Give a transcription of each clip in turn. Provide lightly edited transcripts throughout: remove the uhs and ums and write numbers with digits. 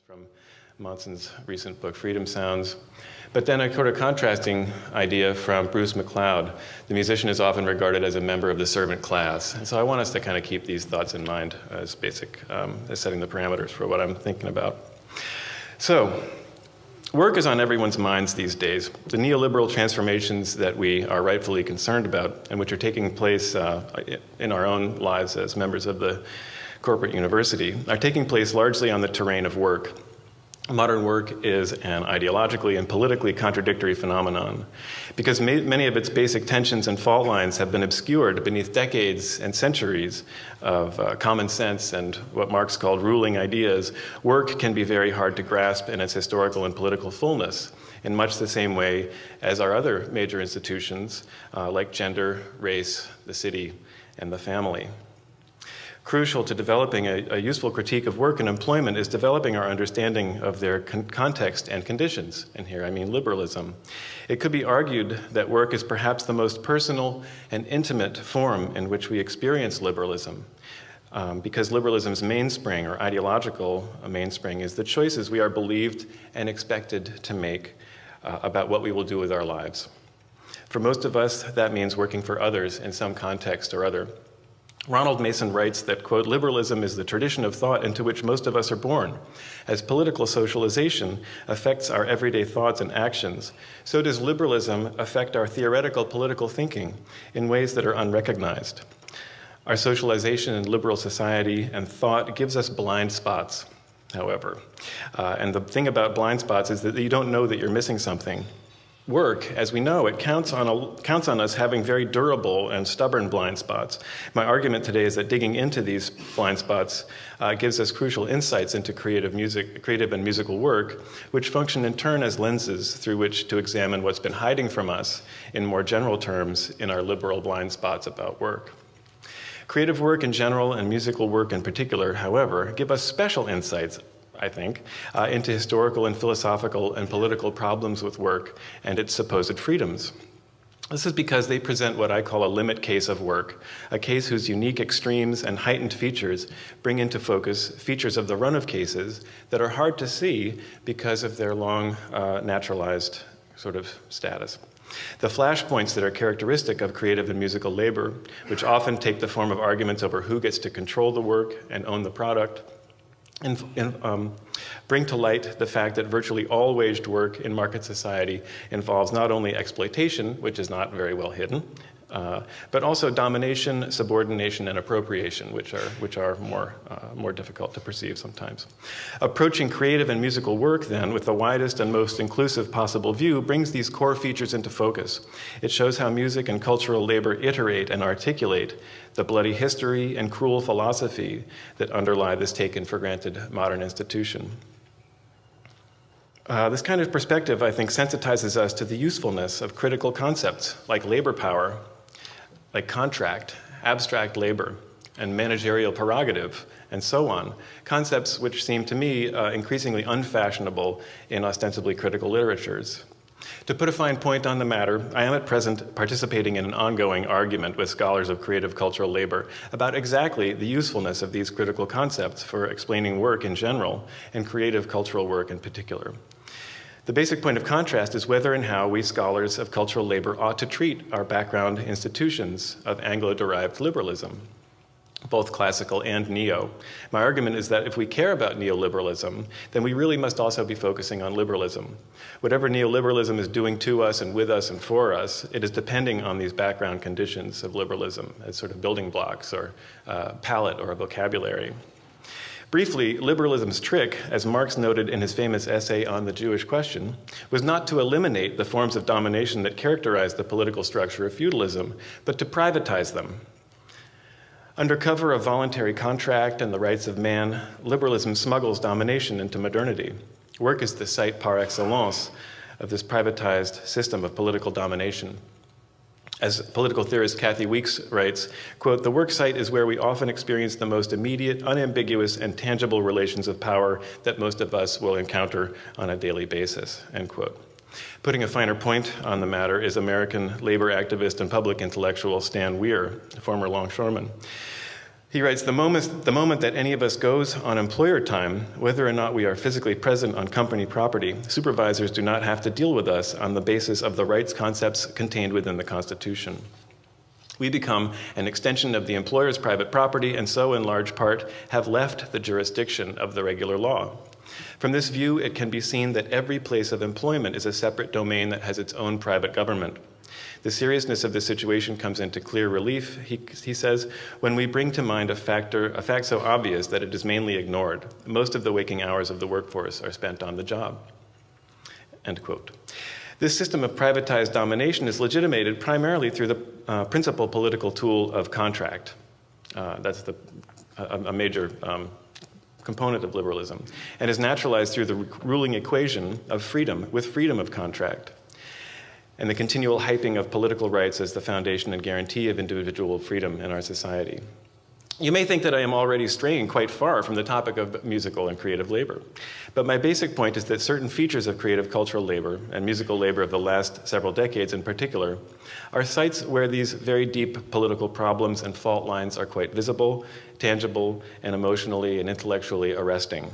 from Monson's recent book, Freedom Sounds. But then a sort of contrasting idea from Bruce MacLeod. The musician is often regarded as a member of the servant class. And so I want us to kind of keep these thoughts in mind as basic, as setting the parameters for what I'm thinking about. So, work is on everyone's minds these days. The neoliberal transformations that we are rightfully concerned about and which are taking place in our own lives as members of the corporate university are taking place largely on the terrain of work. Modern work is an ideologically and politically contradictory phenomenon because many of its basic tensions and fault lines have been obscured beneath decades and centuries of common sense and what Marx called ruling ideas. Work can be very hard to grasp in its historical and political fullness in much the same way as our other major institutions like gender, race, the city, and the family. Crucial to developing a useful critique of work and employment is developing our understanding of their context and conditions. And here I mean liberalism. It could be argued that work is perhaps the most personal and intimate form in which we experience liberalism, because liberalism's mainspring or ideological mainspring is the choices we are believed and expected to make about what we will do with our lives. For most of us, that means working for others in some context or other. Ronald Mason writes that, quote, liberalism is the tradition of thought into which most of us are born. As political socialization affects our everyday thoughts and actions, so does liberalism affect our theoretical political thinking in ways that are unrecognized. Our socialization in liberal society and thought gives us blind spots, however. And the thing about blind spots is that you don't know that you're missing something. Work, as we know, it counts on us having very durable and stubborn blind spots. My argument today is that digging into these blind spots gives us crucial insights into creative and musical work, which function in turn as lenses through which to examine what's been hiding from us in more general terms in our liberal blind spots about work. Creative work in general and musical work in particular, however, give us special insights, I think, into historical and philosophical and political problems with work and its supposed freedoms. This is because they present what I call a limit case of work, a case whose unique extremes and heightened features bring into focus features of the run of cases that are hard to see because of their long naturalized sort of status. The flashpoints that are characteristic of creative and musical labor, which often take the form of arguments over who gets to control the work and own the product, bring to light the fact that virtually all waged work in market society involves not only exploitation, which is not very well hidden, but also domination, subordination, and appropriation, which are more difficult to perceive sometimes. Approaching creative and musical work, then, with the widest and most inclusive possible view brings these core features into focus. It shows how music and cultural labor iterate and articulate the bloody history and cruel philosophy that underlie this taken-for-granted modern institution. This kind of perspective, I think, sensitizes us to the usefulness of critical concepts like labor power, like contract, abstract labor, and managerial prerogative, and so on, concepts which seem to me increasingly unfashionable in ostensibly critical literatures. To put a fine point on the matter, I am at present participating in an ongoing argument with scholars of creative cultural labor about exactly the usefulness of these critical concepts for explaining work in general and creative cultural work in particular. The basic point of contrast is whether and how we scholars of cultural labor ought to treat our background institutions of Anglo-derived liberalism, both classical and neo. My argument is that if we care about neoliberalism, then we really must also be focusing on liberalism. Whatever neoliberalism is doing to us and with us and for us, it is depending on these background conditions of liberalism as sort of building blocks or palette or a vocabulary. Briefly, liberalism's trick, as Marx noted in his famous essay on the Jewish question, was not to eliminate the forms of domination that characterized the political structure of feudalism, but to privatize them. Under cover of voluntary contract and the rights of man, liberalism smuggles domination into modernity. Work is the site par excellence of this privatized system of political domination. As political theorist Kathy Weeks writes, quote, the work site is where we often experience the most immediate, unambiguous, and tangible relations of power that most of us will encounter on a daily basis, end quote. Putting a finer point on the matter is American labor activist and public intellectual Stan Weir, a former longshoreman. He writes, the moment that any of us goes on employer time, whether or not we are physically present on company property, supervisors do not have to deal with us on the basis of the rights concepts contained within the Constitution. We become an extension of the employer's private property and so, in large part, have left the jurisdiction of the regular law. From this view, it can be seen that every place of employment is a separate domain that has its own private government. The seriousness of the situation comes into clear relief, he says, when we bring to mind a fact so obvious that it is mainly ignored. Most of the waking hours of the workforce are spent on the job. End quote. This system of privatized domination is legitimated primarily through the principal political tool of contract. That's a major component of liberalism, and is naturalized through the ruling equation of freedom with freedom of contract, and the continual hyping of political rights as the foundation and guarantee of individual freedom in our society. You may think that I am already straying quite far from the topic of musical and creative labor, but my basic point is that certain features of creative cultural labor, and musical labor of the last several decades in particular, are sites where these very deep political problems and fault lines are quite visible, tangible, and emotionally and intellectually arresting.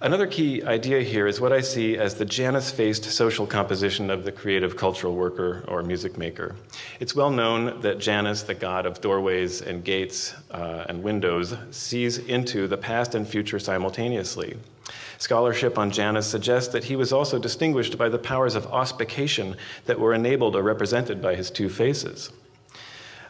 Another key idea here is what I see as the Janus-faced social composition of the creative cultural worker or music maker. It's well known that Janus, the god of doorways and gates and windows, sees into the past and future simultaneously. Scholarship on Janus suggests that he was also distinguished by the powers of auspication that were enabled or represented by his two faces.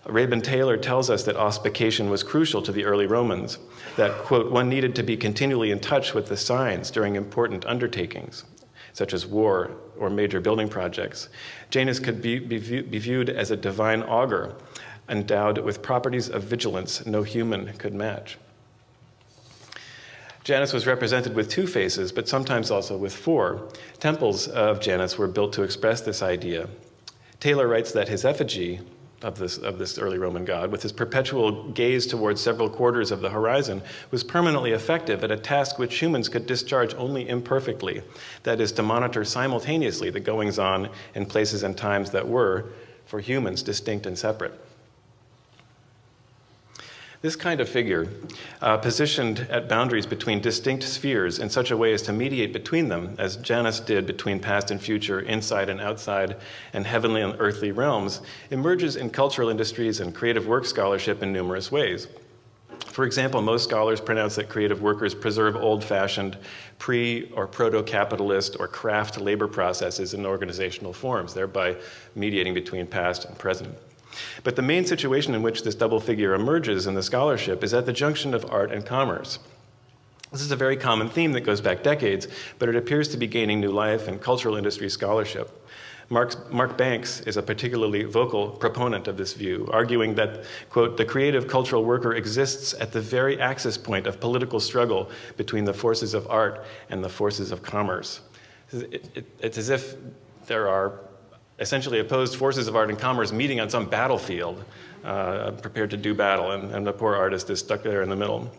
Rabin Taylor tells us that auspication was crucial to the early Romans, that, quote, one needed to be continually in touch with the signs during important undertakings, such as war or major building projects. Janus could be viewed as a divine augur, endowed with properties of vigilance no human could match. Janus was represented with two faces, but sometimes also with four. Temples of Janus were built to express this idea. Taylor writes that his effigy of this early Roman god, with his perpetual gaze towards several quarters of the horizon, was permanently effective at a task which humans could discharge only imperfectly, that is, to monitor simultaneously the goings-on in places and times that were, for humans, distinct and separate. This kind of figure, positioned at boundaries between distinct spheres in such a way as to mediate between them, as Janus did between past and future, inside and outside, and heavenly and earthly realms, emerges in cultural industries and creative work scholarship in numerous ways. For example, most scholars pronounce that creative workers preserve old-fashioned pre- or proto-capitalist or craft labor processes in organizational forms, thereby mediating between past and present. But the main situation in which this double figure emerges in the scholarship is at the junction of art and commerce. This is a very common theme that goes back decades, but it appears to be gaining new life in cultural industry scholarship. Mark Banks is a particularly vocal proponent of this view, arguing that, quote, the creative cultural worker exists at the very axis point of political struggle between the forces of art and the forces of commerce. It's as if there are essentially opposed forces of art and commerce meeting on some battlefield, prepared to do battle, and the poor artist is stuck there in the middle.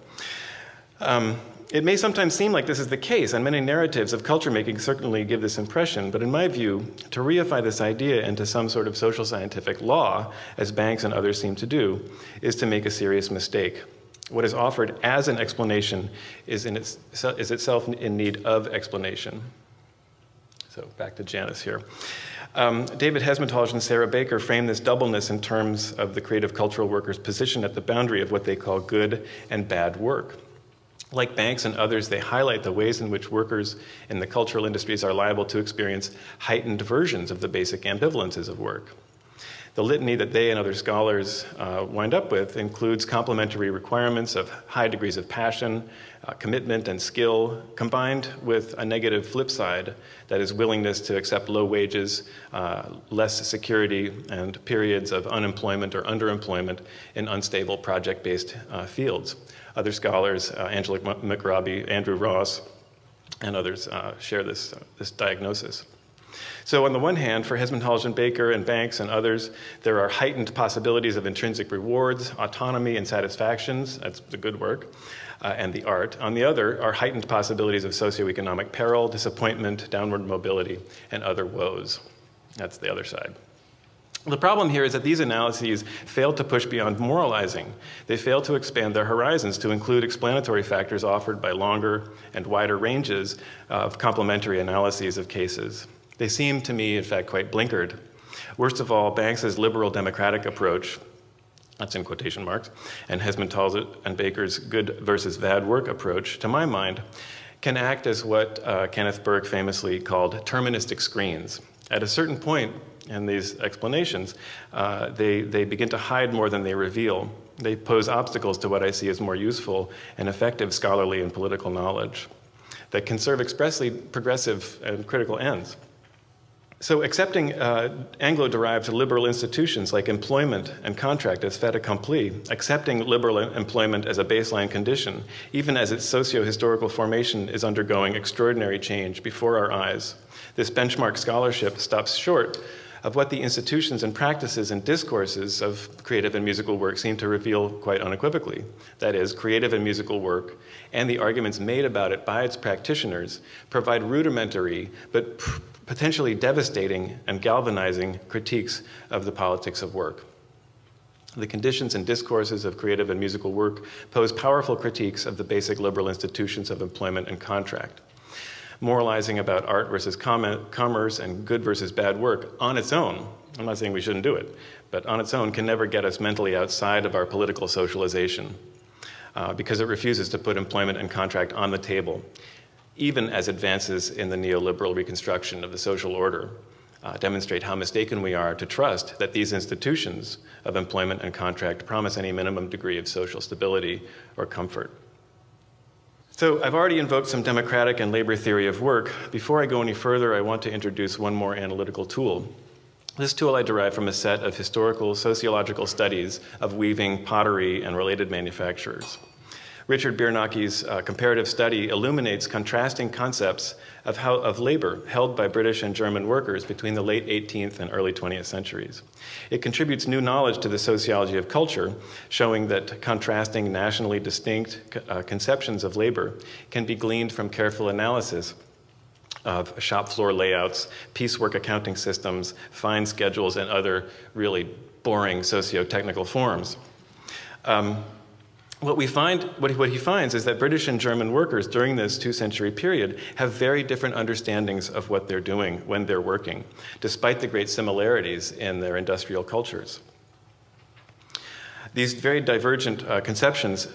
It may sometimes seem like this is the case, and many narratives of culture making certainly give this impression, but in my view, to reify this idea into some sort of social scientific law, as Banks and others seem to do, is to make a serious mistake. What is offered as an explanation is itself in need of explanation. So back to Janus here. David Hesmetolge and Sarah Baker frame this doubleness in terms of the creative cultural worker's position at the boundary of what they call good and bad work. Like Banks and others, they highlight the ways in which workers in the cultural industries are liable to experience heightened versions of the basic ambivalences of work. The litany that they and other scholars wind up with includes complementary requirements of high degrees of passion, commitment, and skill, combined with a negative flip side, that is willingness to accept low wages, less security, and periods of unemployment or underemployment in unstable project-based fields. Other scholars, Angela McRobbie, Andrew Ross, and others share this diagnosis. So on the one hand, for Hesmetolge and Baker and Banks and others, there are heightened possibilities of intrinsic rewards, autonomy, and satisfactions. That's the good work, and the art. On the other are heightened possibilities of socioeconomic peril, disappointment, downward mobility, and other woes. That's the other side. The problem here is that these analyses fail to push beyond moralizing. They fail to expand their horizons to include explanatory factors offered by longer and wider ranges of complementary analyses of cases. They seem to me, in fact, quite blinkered. Worst of all, Banks's liberal democratic approach, that's in quotation marks, and Hesmontal's and Baker's good versus bad work approach, to my mind, can act as what Kenneth Burke famously called deterministic screens. At a certain point in these explanations, they begin to hide more than they reveal. They pose obstacles to what I see as more useful and effective scholarly and political knowledge that can serve expressly progressive and critical ends. So accepting Anglo-derived liberal institutions like employment and contract as fait accompli, accepting liberal employment as a baseline condition, even as its socio-historical formation is undergoing extraordinary change before our eyes, this benchmark scholarship stops short of what the institutions and practices and discourses of creative and musical work seem to reveal quite unequivocally. That is, creative and musical work and the arguments made about it by its practitioners provide rudimentary but potentially devastating and galvanizing critiques of the politics of work. The conditions and discourses of creative and musical work pose powerful critiques of the basic liberal institutions of employment and contract. Moralizing about art versus commerce and good versus bad work on its own, I'm not saying we shouldn't do it, but on its own can never get us mentally outside of our political socialization because it refuses to put employment and contract on the table, even as advances in the neoliberal reconstruction of the social order demonstrate how mistaken we are to trust that these institutions of employment and contract promise any minimum degree of social stability or comfort. So I've already invoked some democratic and labor theory of work. Before I go any further, I want to introduce one more analytical tool. This tool I derived from a set of historical sociological studies of weaving, pottery, and related manufacturers. Richard Biernacki's comparative study illuminates contrasting concepts of labor held by British and German workers between the late 18th and early 20th centuries. It contributes new knowledge to the sociology of culture, showing that contrasting nationally distinct conceptions of labor can be gleaned from careful analysis of shop floor layouts, piecework accounting systems, fine schedules, and other really boring socio-technical forms. What he finds is that British and German workers during this two-century period have very different understandings of what they're doing when they're working, despite the great similarities in their industrial cultures. These very divergent conceptions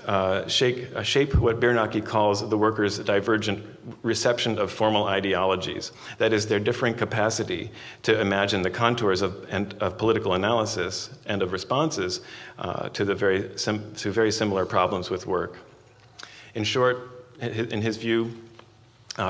shape what Biernacki calls the workers' divergent reception of formal ideologies. That is, their differing capacity to imagine the contours of political analysis and of responses to very similar problems with work. In short, in his view,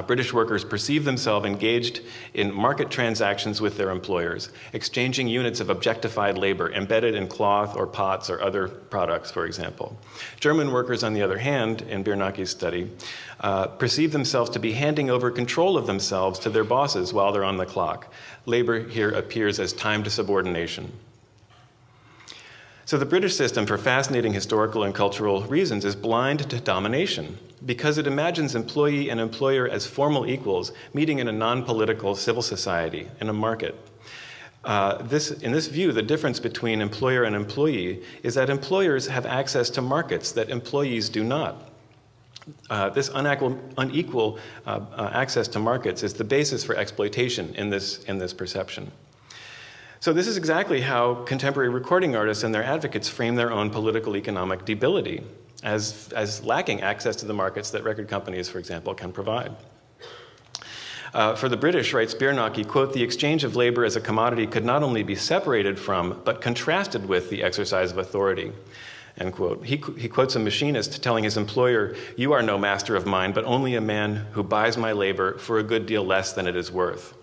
British workers perceive themselves engaged in market transactions with their employers, exchanging units of objectified labor embedded in cloth or pots or other products, for example. German workers, on the other hand, in Biernacki's study, perceive themselves to be handing over control of themselves to their bosses while they're on the clock. Labor here appears as timed subordination. So the British system, for fascinating historical and cultural reasons, is blind to domination because it imagines employee and employer as formal equals meeting in a non-political civil society, in a market. In this view, the difference between employer and employee is that employers have access to markets that employees do not. This unequal access to markets is the basis for exploitation in this perception. So this is exactly how contemporary recording artists and their advocates frame their own political economic debility as lacking access to the markets that record companies, for example, can provide. For the British, writes Biernacki, quote, the exchange of labor as a commodity could not only be separated from, but contrasted with the exercise of authority, end quote. He quotes a machinist telling his employer, you are no master of mine, but only a man who buys my labor for a good deal less than it is worth.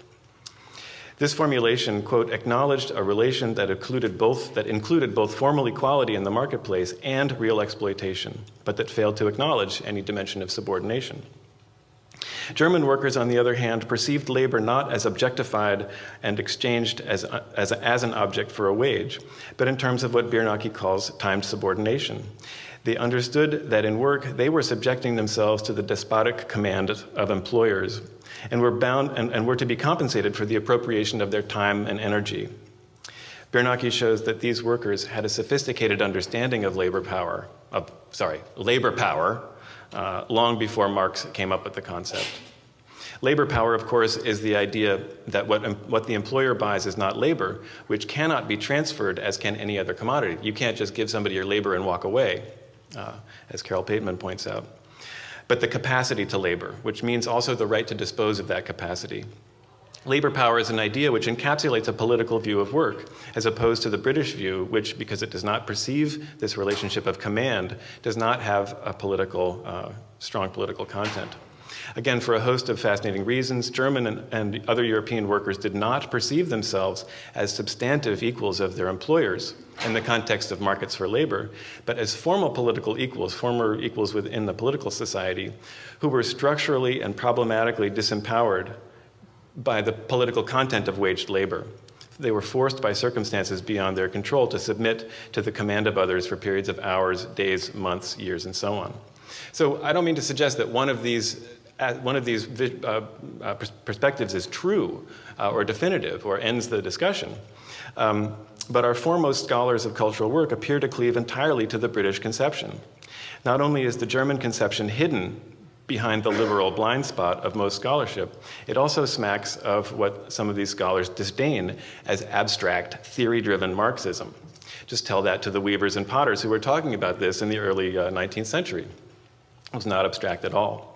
This formulation, quote, acknowledged a relation that included both formal equality in the marketplace and real exploitation, but that failed to acknowledge any dimension of subordination. German workers, on the other hand, perceived labor not as objectified and exchanged as an object for a wage, but in terms of what Biernacki calls timed subordination. They understood that in work, they were subjecting themselves to the despotic command of employers and were bound and were to be compensated for the appropriation of their time and energy. Bernanke shows that these workers had a sophisticated understanding of labor power, long before Marx came up with the concept. Labor power, of course, is the idea that what the employer buys is not labor, which cannot be transferred as can any other commodity. You can't just give somebody your labor and walk away, as Carol Pateman points out. But the capacity to labor, which means also the right to dispose of that capacity. Labor power is an idea which encapsulates a political view of work, as opposed to the British view, which, because it does not perceive this relationship of command, does not have a strong political content. Again, for a host of fascinating reasons, German and other European workers did not perceive themselves as substantive equals of their employers in the context of markets for labor, but as formal political equals, former equals within the political society, who were structurally and problematically disempowered by the political content of waged labor. They were forced by circumstances beyond their control to submit to the command of others for periods of hours, days, months, years, and so on. So I don't mean to suggest that one of these perspectives is true or definitive or ends the discussion. But our foremost scholars of cultural work appear to cleave entirely to the British conception. Not only is the German conception hidden behind the liberal blind spot of most scholarship, it also smacks of what some of these scholars disdain as abstract, theory-driven Marxism. Just tell that to the weavers and potters who were talking about this in the early 19th century. It was not abstract at all.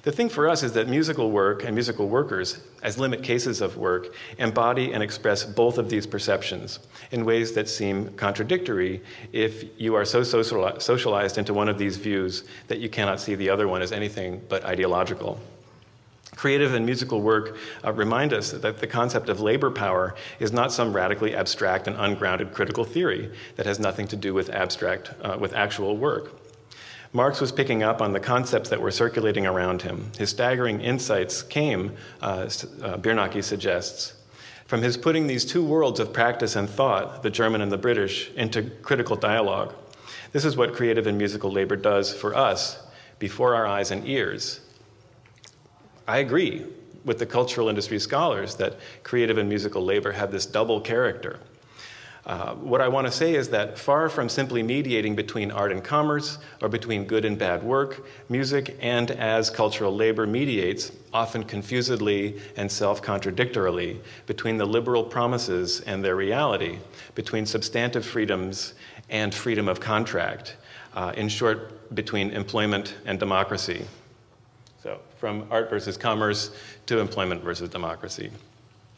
The thing for us is that musical work and musical workers, as limit cases of work, embody and express both of these perceptions in ways that seem contradictory if you are so socialized into one of these views that you cannot see the other one as anything but ideological. Creative and musical work remind us that the concept of labor power is not some radically abstract and ungrounded critical theory that has nothing to do with actual work. Marx was picking up on the concepts that were circulating around him. His staggering insights came, Bernanke suggests, from his putting these two worlds of practice and thought, the German and the British, into critical dialogue. This is what creative and musical labor does for us before our eyes and ears. I agree with the cultural industry scholars that creative and musical labor have this double character. What I want to say is that far from simply mediating between art and commerce or between good and bad work, music and as cultural labor mediates, often confusedly and self-contradictorily, between the liberal promises and their reality, between substantive freedoms and freedom of contract, in short, between employment and democracy. So from art versus commerce to employment versus democracy.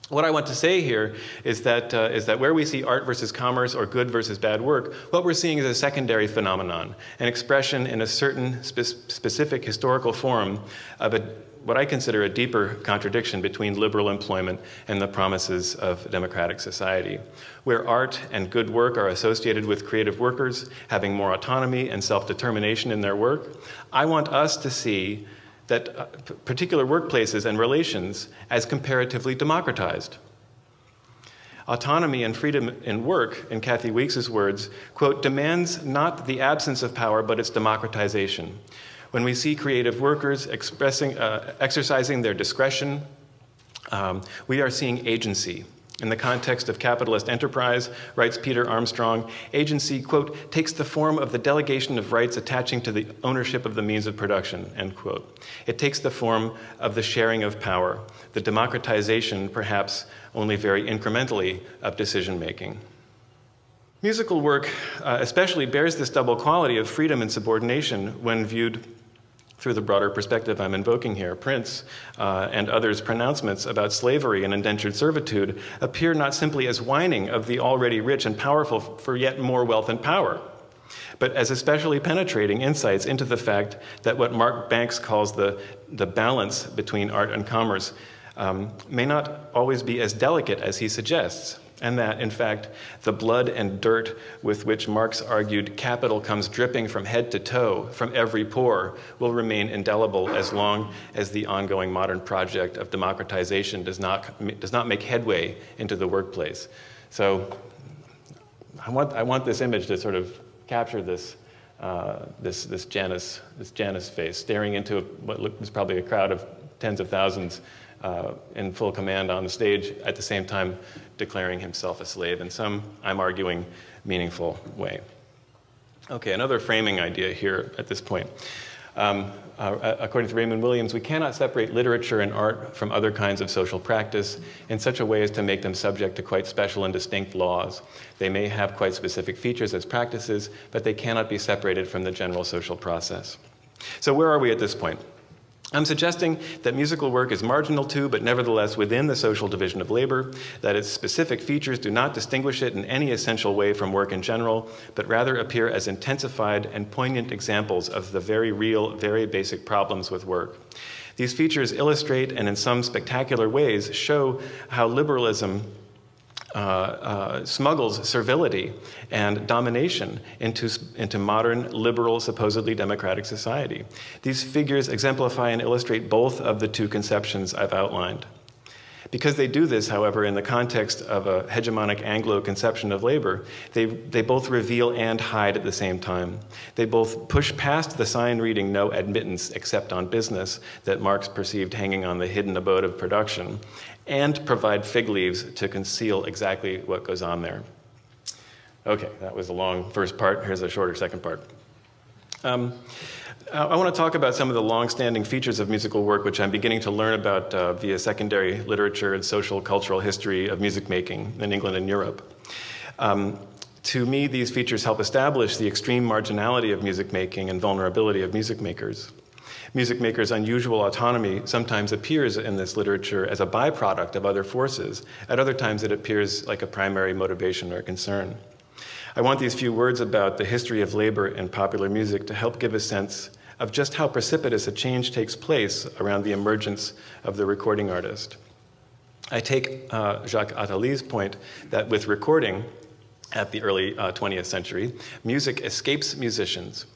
What I want to say here is that where we see art versus commerce or good versus bad work, what we're seeing is a secondary phenomenon, an expression in a certain specific historical form of what I consider a deeper contradiction between liberal employment and the promises of a democratic society, where art and good work are associated with creative workers having more autonomy and self-determination in their work. I want us to see that particular workplaces and relations as comparatively democratized. Autonomy and freedom in work, in Kathy Weeks's words, quote, demands not the absence of power, but its democratization. When we see creative workers exercising their discretion, we are seeing agency. In the context of capitalist enterprise, writes Peter Armstrong, agency, quote, takes the form of the delegation of rights attaching to the ownership of the means of production, end quote. It takes the form of the sharing of power, the democratization, perhaps only very incrementally, of decision-making. Musical work especially bears this double quality of freedom and subordination when viewed through the broader perspective I'm invoking here. Prince and others' pronouncements about slavery and indentured servitude appear not simply as whining of the already rich and powerful for yet more wealth and power, but as especially penetrating insights into the fact that what Mark Banks calls the balance between art and commerce may not always be as delicate as he suggests, and that, in fact, the blood and dirt with which Marx argued capital comes dripping from head to toe, from every pore, will remain indelible as long as the ongoing modern project of democratization does not make headway into the workplace. So I want this image to sort of capture this Janus face, staring into what is probably a crowd of tens of thousands in full command on the stage, at the same time declaring himself a slave in some, I'm arguing, meaningful way. Okay, another framing idea here at this point. According to Raymond Williams, we cannot separate literature and art from other kinds of social practice in such a way as to make them subject to quite special and distinct laws. They may have quite specific features as practices, but they cannot be separated from the general social process. So where are we at this point? I'm suggesting that musical work is marginal to, but nevertheless within the social division of labor, that its specific features do not distinguish it in any essential way from work in general, but rather appear as intensified and poignant examples of the very real, very basic problems with work. These features illustrate and in some spectacular ways show how liberalism smuggles servility and domination into modern, liberal, supposedly democratic society. These figures exemplify and illustrate both of the two conceptions I've outlined. Because they do this, however, in the context of a hegemonic Anglo conception of labor, they both reveal and hide at the same time. They both push past the sign reading "no admittance except on business" that Marx perceived hanging on the hidden abode of production, and provide fig leaves to conceal exactly what goes on there. Okay, that was the long first part. Here's a shorter second part. I want to talk about some of the long-standing features of musical work, which I'm beginning to learn about via secondary literature and social cultural history of music making in England and Europe. To me, these features help establish the extreme marginality of music making and vulnerability of music makers. Music makers' unusual autonomy sometimes appears in this literature as a byproduct of other forces. At other times, it appears like a primary motivation or concern. I want these few words about the history of labor in popular music to help give a sense of just how precipitous a change takes place around the emergence of the recording artist. I take Jacques Attali's point that with recording at the early 20th century, music escapes musicians.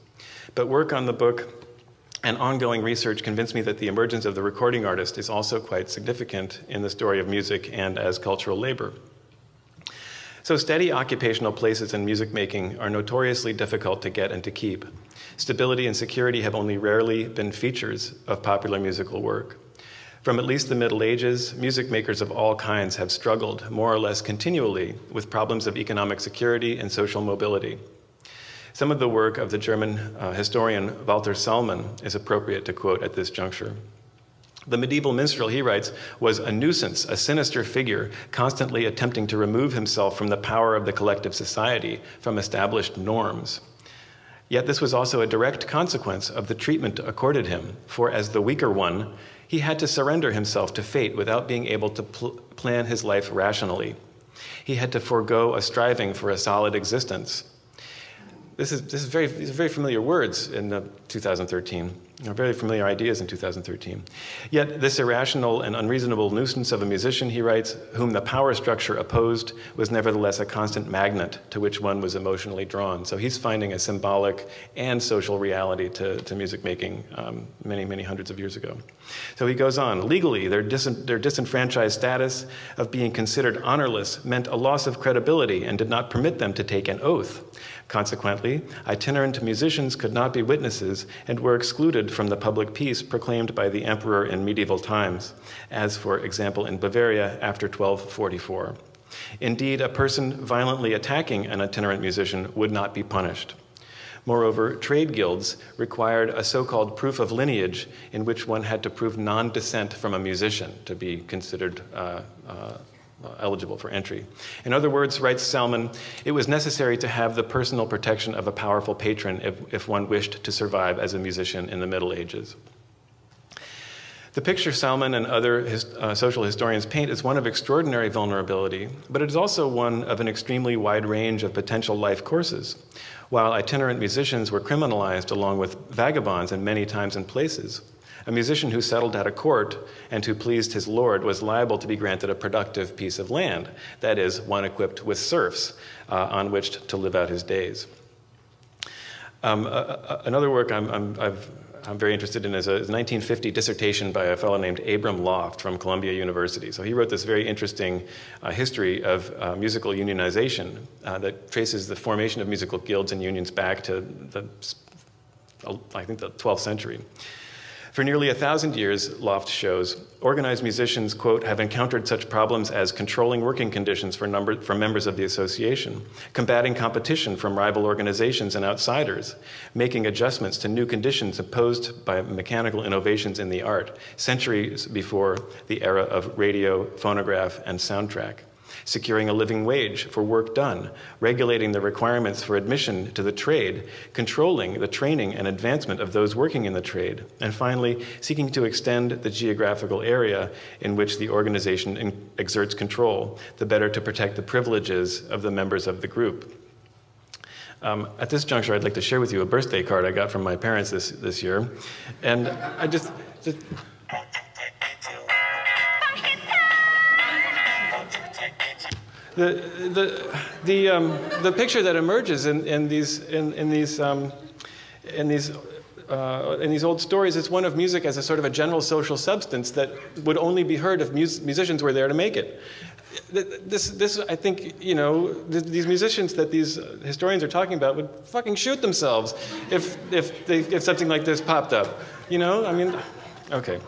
But work on the book and ongoing research convinced me that the emergence of the recording artist is also quite significant in the story of music and as cultural labor. So steady occupational places in music making are notoriously difficult to get and to keep. Stability and security have only rarely been features of popular musical work. From at least the Middle Ages, music makers of all kinds have struggled, more or less continually, with problems of economic security and social mobility. Some of the work of the German historian Walter Salmon is appropriate to quote at this juncture. The medieval minstrel, he writes, was a nuisance, a sinister figure, constantly attempting to remove himself from the power of the collective society, from established norms. Yet this was also a direct consequence of the treatment accorded him, for as the weaker one, he had to surrender himself to fate without being able to plan his life rationally. He had to forego a striving for a solid existence. These are very familiar words in 2013, very familiar ideas in 2013. Yet this irrational and unreasonable nuisance of a musician, he writes, whom the power structure opposed, was nevertheless a constant magnet to which one was emotionally drawn. So he's finding a symbolic and social reality to music making many, many hundreds of years ago. So he goes on, legally, their disenfranchised status of being considered honorless meant a loss of credibility and did not permit them to take an oath. Consequently, itinerant musicians could not be witnesses and were excluded from the public peace proclaimed by the emperor in medieval times, as, for example, in Bavaria after 1244. Indeed, a person violently attacking an itinerant musician would not be punished. Moreover, trade guilds required a so-called proof of lineage in which one had to prove non-descent from a musician to be considered eligible for entry. In other words, writes Salmon, it was necessary to have the personal protection of a powerful patron if one wished to survive as a musician in the Middle Ages. The picture Salmon and other social historians paint is one of extraordinary vulnerability, but it is also one of an extremely wide range of potential life courses. While itinerant musicians were criminalized along with vagabonds in many times and places, a musician who settled at a court and who pleased his lord was liable to be granted a productive piece of land, that is, one equipped with serfs on which to live out his days. Another work I'm very interested in is a 1950 dissertation by a fellow named Abram Loft from Columbia University. So he wrote this very interesting history of musical unionization that traces the formation of musical guilds and unions back to I think the 12th century. For nearly 1,000 years, Loft shows, organized musicians, quote, have encountered such problems as controlling working conditions for members of the association, combating competition from rival organizations and outsiders, making adjustments to new conditions imposed by mechanical innovations in the art, centuries before the era of radio, phonograph, and soundtrack. Securing a living wage for work done, regulating the requirements for admission to the trade, controlling the training and advancement of those working in the trade, and finally, seeking to extend the geographical area in which the organization exerts control, the better to protect the privileges of the members of the group. At this juncture, I'd like to share with you a birthday card I got from my parents this year, and I just The picture that emerges in these old stories is one of music as a sort of a general social substance that would only be heard if musicians were there to make it. This I think, you know, these musicians that these historians are talking about would fucking shoot themselves if something like this popped up. You know, I mean, okay.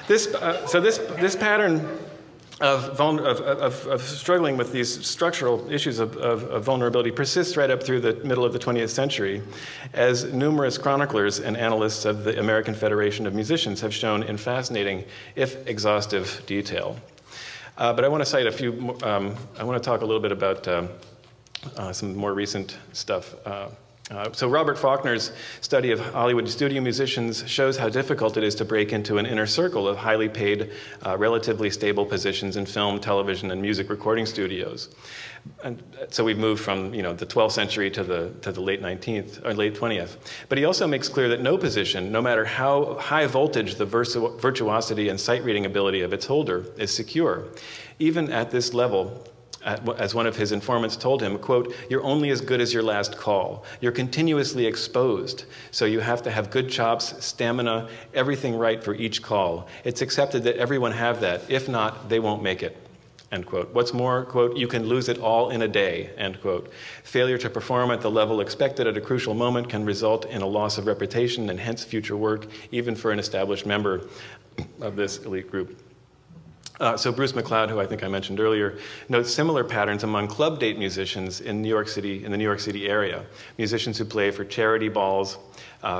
This pattern of struggling with these structural issues of vulnerability persists right up through the middle of the 20th century, as numerous chroniclers and analysts of the American Federation of Musicians have shown in fascinating, if exhaustive, detail. But I want to cite a few. I want to talk a little bit about some more recent stuff. So Robert Faulkner's study of Hollywood studio musicians shows how difficult it is to break into an inner circle of highly paid, relatively stable positions in film, television, and music recording studios. And so we've moved from, you know, the 12th century to the late 19th or late 20th. But he also makes clear that no position, no matter how high voltage the virtuosity and sight reading ability of its holder, is secure. Even at this level, as one of his informants told him, quote, "You're only as good as your last call. You're continuously exposed, so you have to have good chops, stamina, everything right for each call. It's accepted that everyone have that. If not, they won't make it." End quote. What's more, quote, "You can lose it all in a day," end quote. Failure to perform at the level expected at a crucial moment can result in a loss of reputation and hence future work, even for an established member of this elite group. So Bruce McLeod, who I think I mentioned earlier, notes similar patterns among club date musicians in New York City, in the New York City area. Musicians who play for charity balls,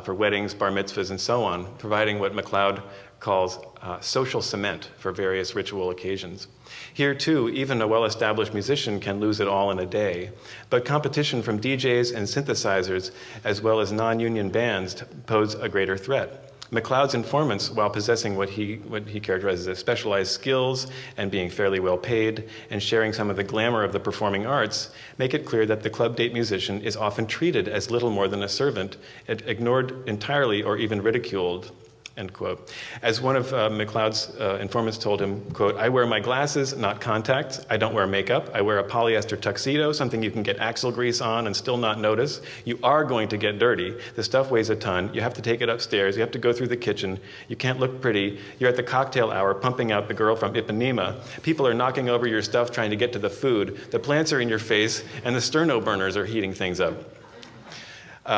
for weddings, bar mitzvahs, and so on, providing what McLeod calls social cement for various ritual occasions. Here, too, even a well-established musician can lose it all in a day, but competition from DJs and synthesizers, as well as non-union bands, pose a greater threat. McLeod's informants, while possessing what he characterizes as specialized skills and being fairly well paid and sharing some of the glamour of the performing arts, make it clear that the club date musician is often treated as little more than a servant, ignored entirely or even ridiculed. End quote. As one of McLeod's informants told him, quote, "I wear my glasses, not contacts. I don't wear makeup. I wear a polyester tuxedo, something you can get axle grease on and still not notice. You are going to get dirty. The stuff weighs a ton. You have to take it upstairs. You have to go through the kitchen. You can't look pretty. You're at the cocktail hour pumping out the girl from Ipanema. People are knocking over your stuff trying to get to the food. The plants are in your face, and the sterno burners are heating things up."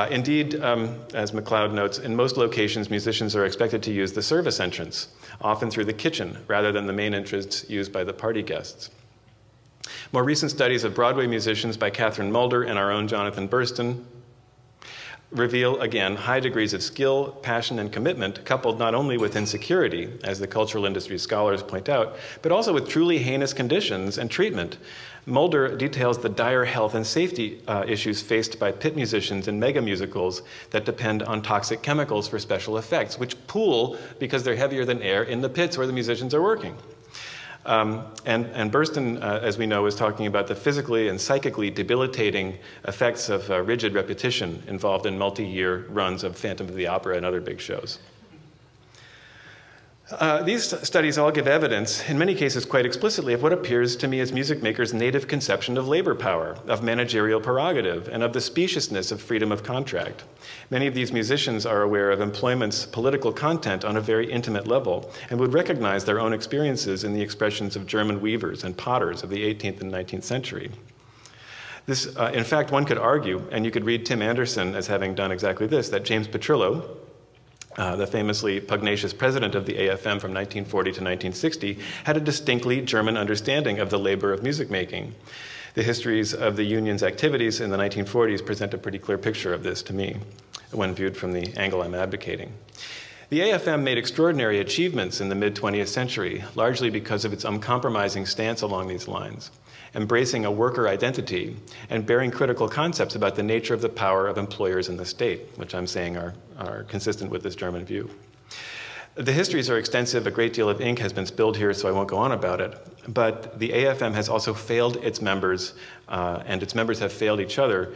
Indeed, as McLeod notes, in most locations, musicians are expected to use the service entrance, often through the kitchen, rather than the main entrance used by the party guests. More recent studies of Broadway musicians by Catherine Mulder and our own Jonathan Burston reveal, again, high degrees of skill, passion, and commitment, coupled not only with insecurity, as the cultural industry scholars point out, but also with truly heinous conditions and treatment. Mulder details the dire health and safety issues faced by pit musicians in mega musicals that depend on toxic chemicals for special effects, which pool, because they're heavier than air, in the pits where the musicians are working. And Burston, as we know, is talking about the physically and psychically debilitating effects of rigid repetition involved in multi-year runs of Phantom of the Opera and other big shows. These studies all give evidence, in many cases quite explicitly, of what appears to me as music makers' native conception of labor power, of managerial prerogative, and of the speciousness of freedom of contract. Many of these musicians are aware of employment's political content on a very intimate level and would recognize their own experiences in the expressions of German weavers and potters of the 18th and 19th century. This, in fact, one could argue, and you could read Tim Anderson as having done exactly this, that James Petrillo, the famously pugnacious president of the AFM from 1940 to 1960, had a distinctly German understanding of the labor of music making. The histories of the union's activities in the 1940s present a pretty clear picture of this to me, when viewed from the angle I'm advocating. The AFM made extraordinary achievements in the mid-20th century, largely because of its uncompromising stance along these lines, embracing a worker identity and bearing critical concepts about the nature of the power of employers in the state, which I'm saying are consistent with this German view. The histories are extensive. A great deal of ink has been spilled here, so I won't go on about it. But the AFM has also failed its members, and its members have failed each other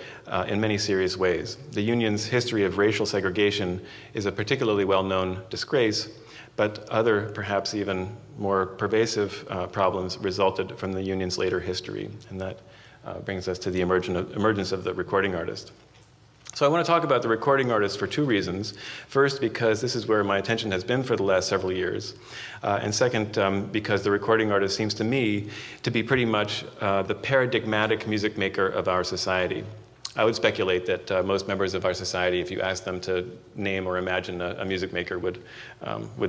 in many serious ways. The union's history of racial segregation is a particularly well-known disgrace, but other, perhaps even more pervasive problems resulted from the union's later history, and that brings us to the emergence of the recording artist. So I want to talk about the recording artist for two reasons. First, because this is where my attention has been for the last several years. And second, because the recording artist seems to me to be pretty much the paradigmatic music maker of our society. I would speculate that most members of our society, if you ask them to name or imagine a music maker, would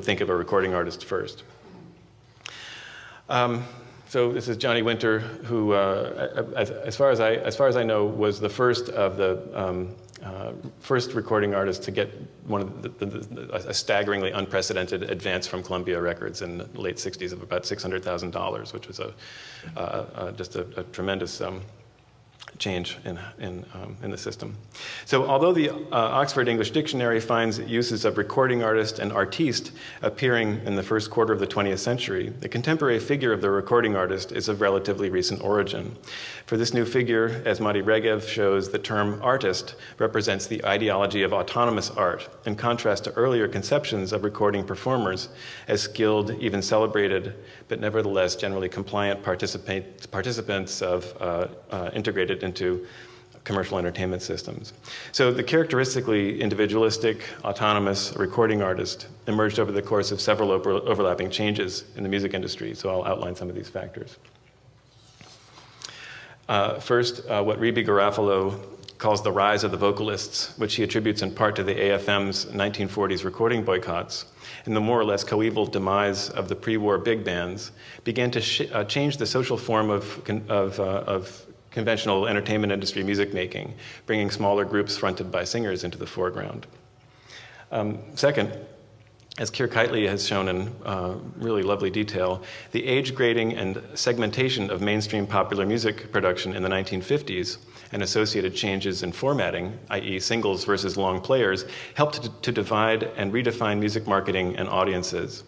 think of a recording artist first. So this is Johnny Winter, who, as far as I know, was the first of the first recording artists to get one of a staggeringly unprecedented advance from Columbia Records in the late '60s of about $600,000, which was just a tremendous change in the system. So although the Oxford English Dictionary finds uses of recording artist and artiste appearing in the first quarter of the 20th century, the contemporary figure of the recording artist is of relatively recent origin. For this new figure, as Mati Regev shows, the term artist represents the ideology of autonomous art, in contrast to earlier conceptions of recording performers as skilled, even celebrated, but nevertheless generally compliant participants of integrated into commercial entertainment systems. So the characteristically individualistic, autonomous recording artist emerged over the course of several overlapping changes in the music industry, so I'll outline some of these factors. First, what Rebe Garofalo calls the rise of the vocalists, which he attributes in part to the AFM's 1940s recording boycotts, and the more or less coeval demise of the pre-war big bands, began to change the social form of conventional entertainment industry music making, bringing smaller groups fronted by singers into the foreground. Second, as Keir Keightley has shown in really lovely detail, the age grading and segmentation of mainstream popular music production in the 1950s and associated changes in formatting, i.e. singles versus long players, helped to divide and redefine music marketing and audiences.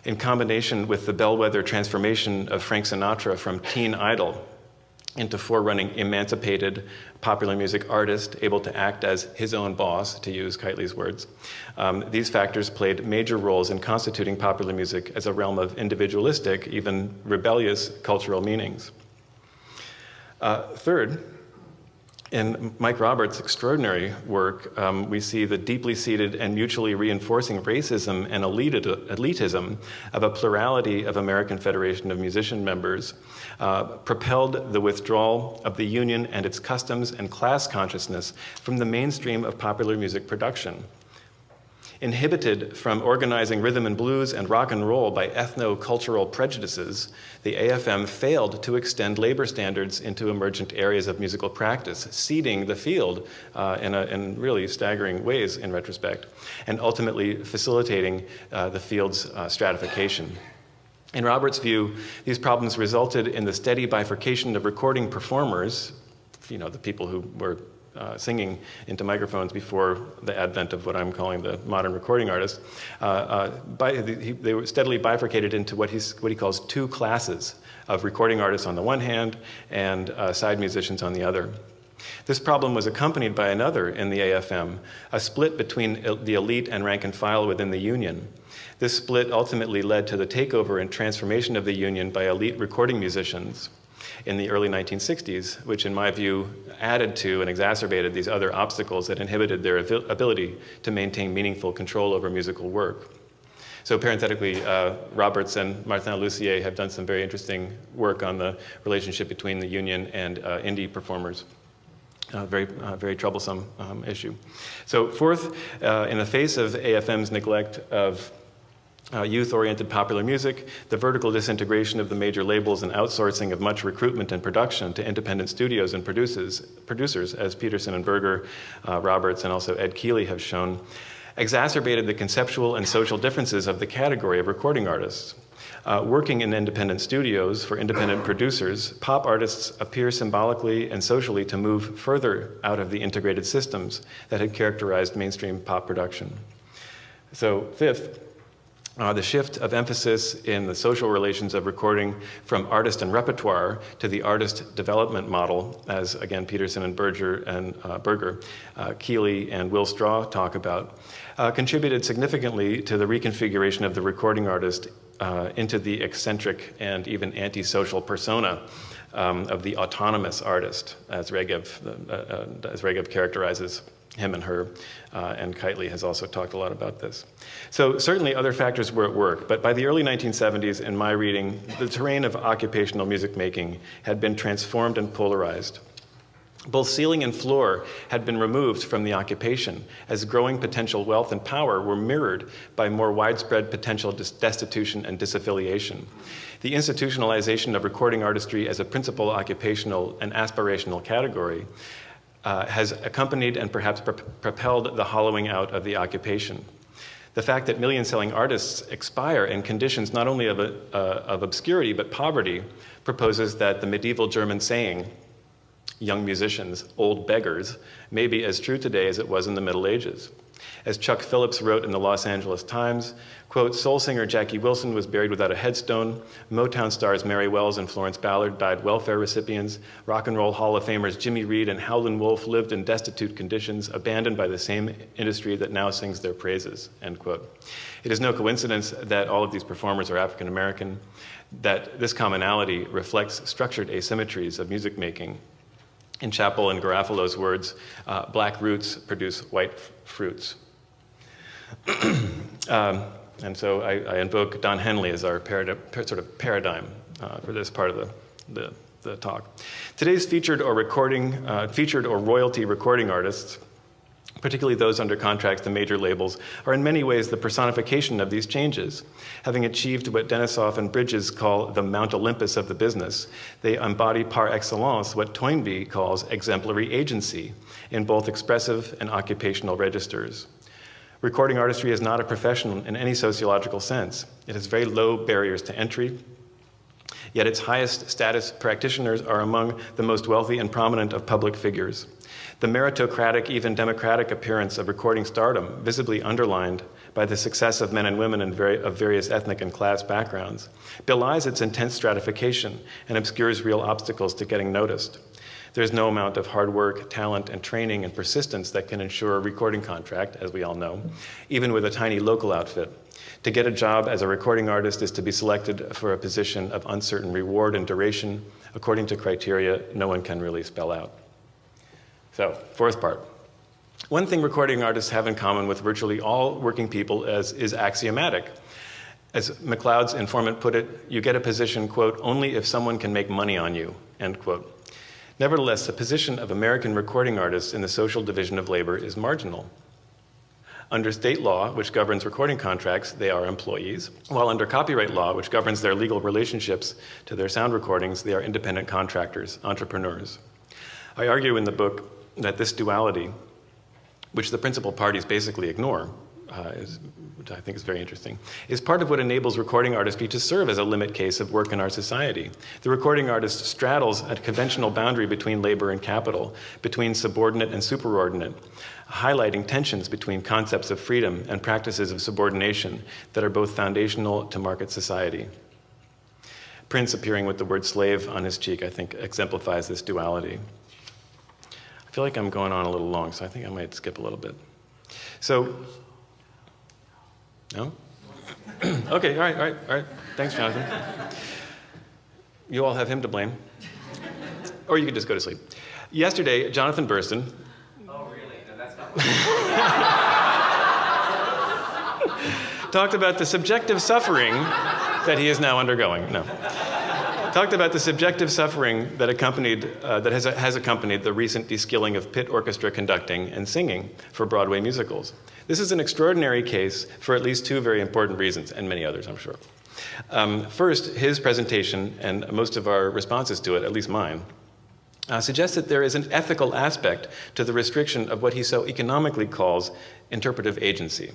In combination with the bellwether transformation of Frank Sinatra from teen idol into forerunning emancipated popular music artist able to act as his own boss, to use Keightley's words. These factors played major roles in constituting popular music as a realm of individualistic, even rebellious cultural meanings. Third, in Mike Roberts' extraordinary work, we see the deeply seated and mutually reinforcing racism and elitism of a plurality of American Federation of Musician members propelled the withdrawal of the union and its customs and class consciousness from the mainstream of popular music production. Inhibited from organizing rhythm and blues and rock and roll by ethno-cultural prejudices, the AFM failed to extend labor standards into emergent areas of musical practice, seeding the field in really staggering ways in retrospect, and ultimately facilitating the field's stratification. In Robert's view, these problems resulted in the steady bifurcation of recording performers, the people who were singing into microphones before the advent of what I'm calling the modern recording artist. They were steadily bifurcated into what he calls two classes of recording artists on the one hand and side musicians on the other. This problem was accompanied by another in the AFM, a split between the elite and rank and file within the union. This split ultimately led to the takeover and transformation of the union by elite recording musicians in the early 1960s, which in my view added to and exacerbated these other obstacles that inhibited their ability to maintain meaningful control over musical work. So parenthetically, Roberts and Martin Lussier have done some very interesting work on the relationship between the union and indie performers. Very troublesome issue. So fourth, in the face of AFM's neglect of youth-oriented popular music, the vertical disintegration of the major labels and outsourcing of much recruitment and production to independent studios and producers, as Peterson and Berger, Roberts, and also Ed Keeley have shown, exacerbated the conceptual and social differences of the category of recording artists. Working in independent studios for independent producers, pop artists appear symbolically and socially to move further out of the integrated systems that had characterized mainstream pop production. So fifth, the shift of emphasis in the social relations of recording from artist and repertoire to the artist development model, as again Peterson and Berger, Keeley and Will Straw talk about, contributed significantly to the reconfiguration of the recording artist into the eccentric and even antisocial persona of the autonomous artist, as Regev characterizes him and her, and Kitely has also talked a lot about this. So certainly other factors were at work, but by the early 1970s, in my reading, the terrain of occupational music making had been transformed and polarized. Both ceiling and floor had been removed from the occupation, as growing potential wealth and power were mirrored by more widespread potential destitution and disaffiliation. The institutionalization of recording artistry as a principal occupational and aspirational category has accompanied and perhaps propelled the hollowing out of the occupation. The fact that million-selling artists expire in conditions not only of obscurity but poverty proposes that the medieval German saying, young musicians, old beggars, may be as true today as it was in the Middle Ages. As Chuck Phillips wrote in the Los Angeles Times, quote, soul singer Jackie Wilson was buried without a headstone, Motown stars Mary Wells and Florence Ballard died welfare recipients, rock and roll Hall of Famers Jimmy Reed and Howlin' Wolf lived in destitute conditions, abandoned by the same industry that now sings their praises, end quote. It is no coincidence that all of these performers are African American, that this commonality reflects structured asymmetries of music making. In Chappell and Garofalo's words, black roots produce white fruits. And so I invoke Don Henley as our sort of paradigm for this part of the talk. Today's featured or royalty recording artists, particularly those under contracts to major labels, are in many ways the personification of these changes. Having achieved what Denisof and Bridges call the Mount Olympus of the business, they embody par excellence what Toynbee calls exemplary agency in both expressive and occupational registers. Recording artistry is not a profession in any sociological sense. It has very low barriers to entry, yet its highest status practitioners are among the most wealthy and prominent of public figures. The meritocratic, even democratic appearance of recording stardom, visibly underlined by the success of men and women of various ethnic and class backgrounds, belies its intense stratification and obscures real obstacles to getting noticed. There's no amount of hard work, talent, and training and persistence that can ensure a recording contract, as we all know, even with a tiny local outfit. To get a job as a recording artist is to be selected for a position of uncertain reward and duration, according to criteria no one can really spell out. So, fourth part. One thing recording artists have in common with virtually all working people is axiomatic. As McLeod's informant put it, you get a position, quote, only if someone can make money on you, end quote. Nevertheless, the position of American recording artists in the social division of labor is marginal. Under state law, which governs recording contracts, they are employees, while under copyright law, which governs their legal relationships to their sound recordings, they are independent contractors, entrepreneurs. I argue in the book that this duality, which the principal parties basically ignore, which I think is very interesting, is part of what enables recording artistry to serve as a limit case of work in our society. The recording artist straddles a conventional boundary between labor and capital, between subordinate and superordinate, highlighting tensions between concepts of freedom and practices of subordination that are both foundational to market society. Prince appearing with the word slave on his cheek, I think, exemplifies this duality. I feel like I'm going on a little long, so I think I might skip a little bit. So, no? Okay, all right. Thanks, Jonathan. You all have him to blame. Or you could just go to sleep. Yesterday, Jonathan Burston. Oh, really? No, that's not talked about the subjective suffering that he is now undergoing. No. Talked about the subjective suffering that has accompanied the recent deskilling of pit orchestra conducting and singing for Broadway musicals. This is an extraordinary case for at least two very important reasons, and many others, I'm sure. First, his presentation and most of our responses to it, at least mine, suggests that there is an ethical aspect to the restriction of what he so economically calls interpretive agency.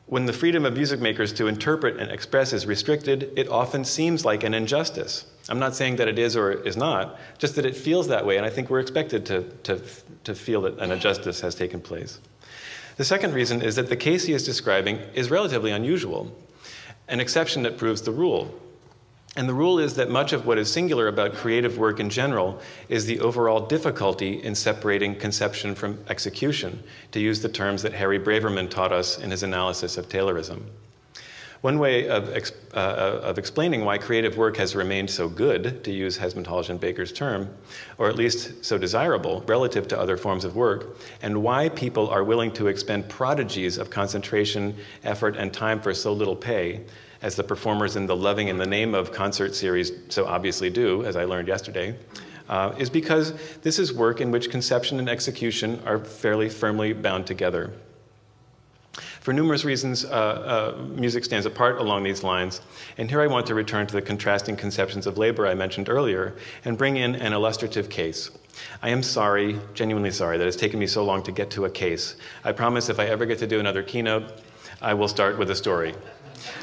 When the freedom of music makers to interpret and express is restricted, it often seems like an injustice. I'm not saying that it is or is not, just that it feels that way, and I think we're expected to feel that an injustice has taken place. The second reason is that the case he is describing is relatively unusual, an exception that proves the rule. And the rule is that much of what is singular about creative work in general is the overall difficulty in separating conception from execution, to use the terms that Harry Braverman taught us in his analysis of Taylorism. One way of explaining why creative work has remained so good, to use Hesmondhalgh and Baker's term, or at least so desirable relative to other forms of work, and why people are willing to expend prodigies of concentration, effort, and time for so little pay, as the performers in the Loving in the Name of concert series so obviously do, as I learned yesterday, is because this is work in which conception and execution are fairly firmly bound together. For numerous reasons, music stands apart along these lines, and here I want to return to the contrasting conceptions of labor I mentioned earlier and bring in an illustrative case. I am sorry, genuinely sorry, that it's taken me so long to get to a case. I promise if I ever get to do another keynote, I will start with a story.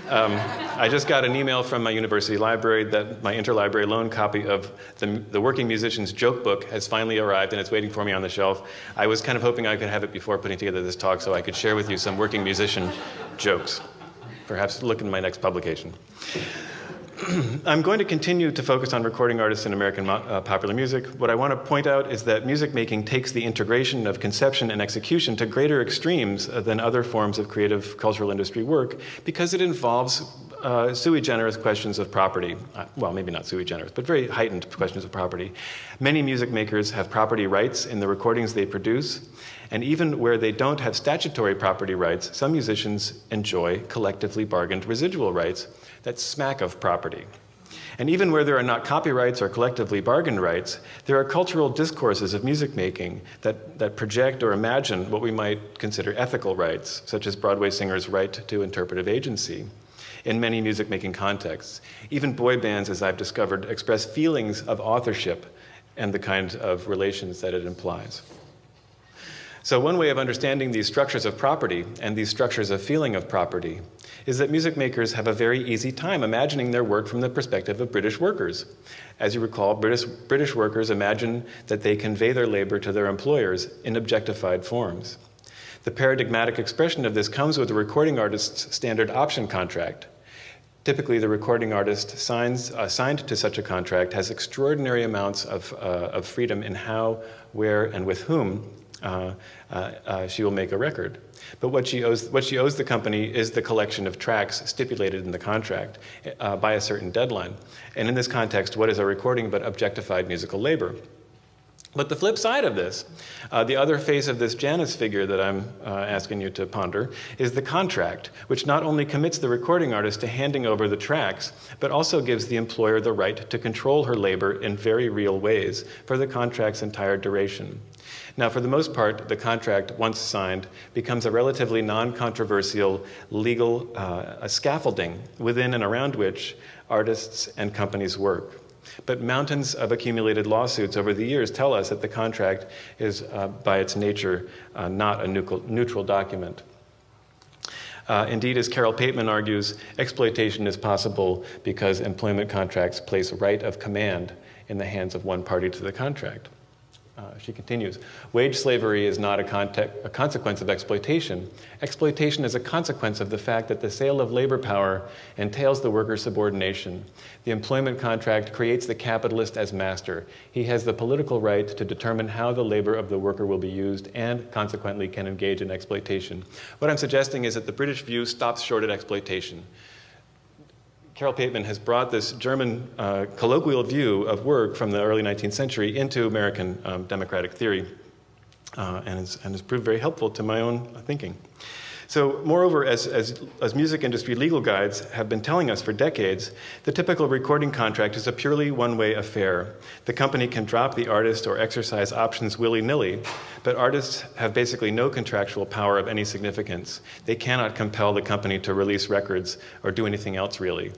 I just got an email from my university library that my interlibrary loan copy of the Working Musician's Joke Book has finally arrived, and it's waiting for me on the shelf. I was kind of hoping I could have it before putting together this talk so I could share with you some working musician jokes. Perhaps look in my next publication. I'm going to continue to focus on recording artists in American popular music. What I want to point out is that music making takes the integration of conception and execution to greater extremes than other forms of creative cultural industry work because it involves sui generis questions of property. Well, maybe not sui generis, but very heightened questions of property. Many music makers have property rights in the recordings they produce, and even where they don't have statutory property rights, some musicians enjoy collectively bargained residual rights that smack of property. And even where there are not copyrights or collectively bargained rights, there are cultural discourses of music making that project or imagine what we might consider ethical rights, such as Broadway singers' right to interpretive agency. In many music making contexts, even boy bands, as I've discovered, express feelings of authorship and the kind of relations that it implies. So one way of understanding these structures of property and these structures of feeling of property is that music makers have a very easy time imagining their work from the perspective of British workers. As you recall, British workers imagine that they convey their labor to their employers in objectified forms. The paradigmatic expression of this comes with the recording artist's standard option contract. Typically, the recording artist signed to such a contract has extraordinary amounts of freedom in how, where, and with whom she will make a record. But what she owes the company is the collection of tracks stipulated in the contract by a certain deadline. And in this context, what is a recording but objectified musical labor? But the flip side of this, the other face of this Janus figure that I'm asking you to ponder, is the contract, which not only commits the recording artist to handing over the tracks, but also gives the employer the right to control her labor in very real ways for the contract's entire duration. Now, for the most part, the contract, once signed, becomes a relatively non-controversial legal scaffolding within and around which artists and companies work. But mountains of accumulated lawsuits over the years tell us that the contract is, by its nature, not a neutral document. Indeed, as Carol Pateman argues, exploitation is possible because employment contracts place right of command in the hands of one party to the contract. She continues, wage slavery is not a consequence of exploitation. Exploitation is a consequence of the fact that the sale of labor power entails the worker's subordination. The employment contract creates the capitalist as master. He has the political right to determine how the labor of the worker will be used and consequently can engage in exploitation. What I'm suggesting is that the British view stops short at exploitation. Carol Pateman has brought this German colloquial view of work from the early 19th century into American democratic theory and has proved very helpful to my own thinking. So moreover, as music industry legal guides have been telling us for decades, the typical recording contract is a purely one-way affair. The company can drop the artist or exercise options willy-nilly, but artists have basically no contractual power of any significance. They cannot compel the company to release records or do anything else really.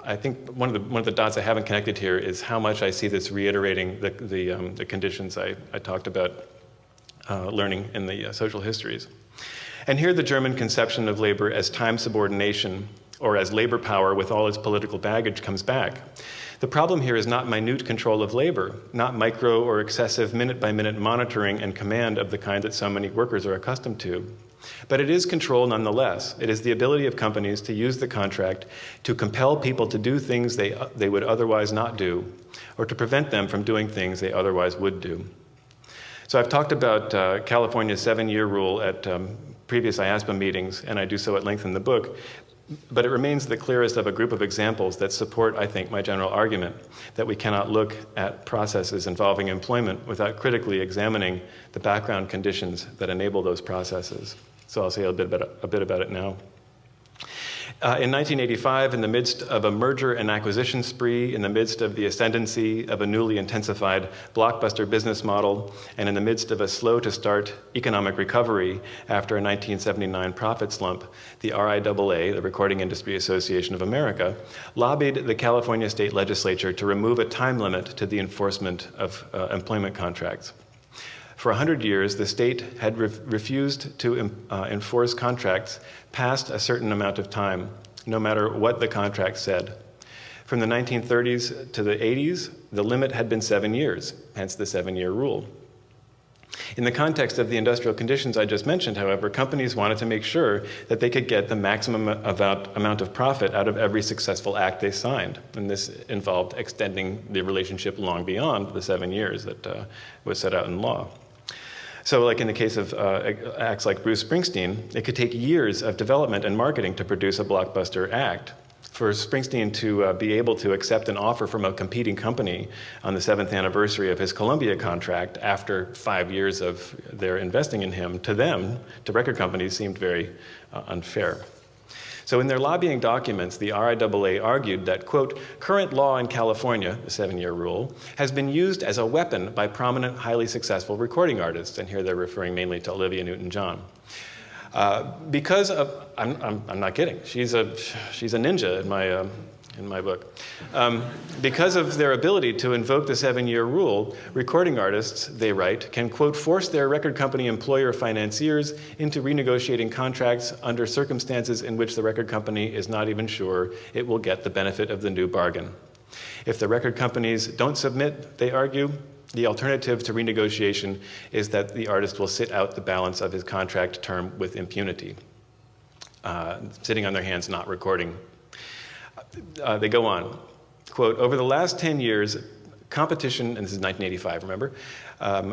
I think one of the dots I haven't connected here is how much I see this reiterating the conditions I talked about learning in the social histories. And here the German conception of labor as time subordination, or as labor power with all its political baggage, comes back. The problem here is not minute control of labor, not micro or excessive minute-by-minute monitoring and command of the kind that so many workers are accustomed to. But it is control nonetheless. It is the ability of companies to use the contract to compel people to do things they would otherwise not do, or to prevent them from doing things they otherwise would do. So I've talked about California's 7-year rule at previous IASPA meetings, and I do so at length in the book, but it remains the clearest of a group of examples that support, I think, my general argument that we cannot look at processes involving employment without critically examining the background conditions that enable those processes. So I'll say a bit about it now. In 1985, in the midst of a merger and acquisition spree, in the midst of the ascendancy of a newly intensified blockbuster business model, and in the midst of a slow-to-start economic recovery after a 1979 profit slump, the RIAA, the Recording Industry Association of America, lobbied the California state legislature to remove a time limit to the enforcement of employment contracts. For 100 years, the state had refused to enforce contracts past a certain amount of time, no matter what the contract said. From the 1930s to the 80s, the limit had been 7 years, hence the 7-year rule. In the context of the industrial conditions I just mentioned, however, companies wanted to make sure that they could get the maximum amount of profit out of every successful act they signed. And this involved extending the relationship long beyond the 7 years that was set out in law. So like in the case of acts like Bruce Springsteen, it could take years of development and marketing to produce a blockbuster act. For Springsteen to be able to accept an offer from a competing company on the 7th anniversary of his Columbia contract after 5 years of their investing in him, to them, to record companies, seemed very unfair. So in their lobbying documents, the RIAA argued that, quote, current law in California, the 7-year rule, has been used as a weapon by prominent, highly successful recording artists, and here they're referring mainly to Olivia Newton-John. Because of, I'm not kidding, she's a ninja in my book. Because of their ability to invoke the 7-year rule, recording artists, they write, can, quote, force their record company employer financiers into renegotiating contracts under circumstances in which the record company is not even sure it will get the benefit of the new bargain. If the record companies don't submit, they argue, the alternative to renegotiation is that the artist will sit out the balance of his contract term with impunity, sitting on their hands, not recording. They go on, quote, over the last 10 years, competition, and this is 1985, remember,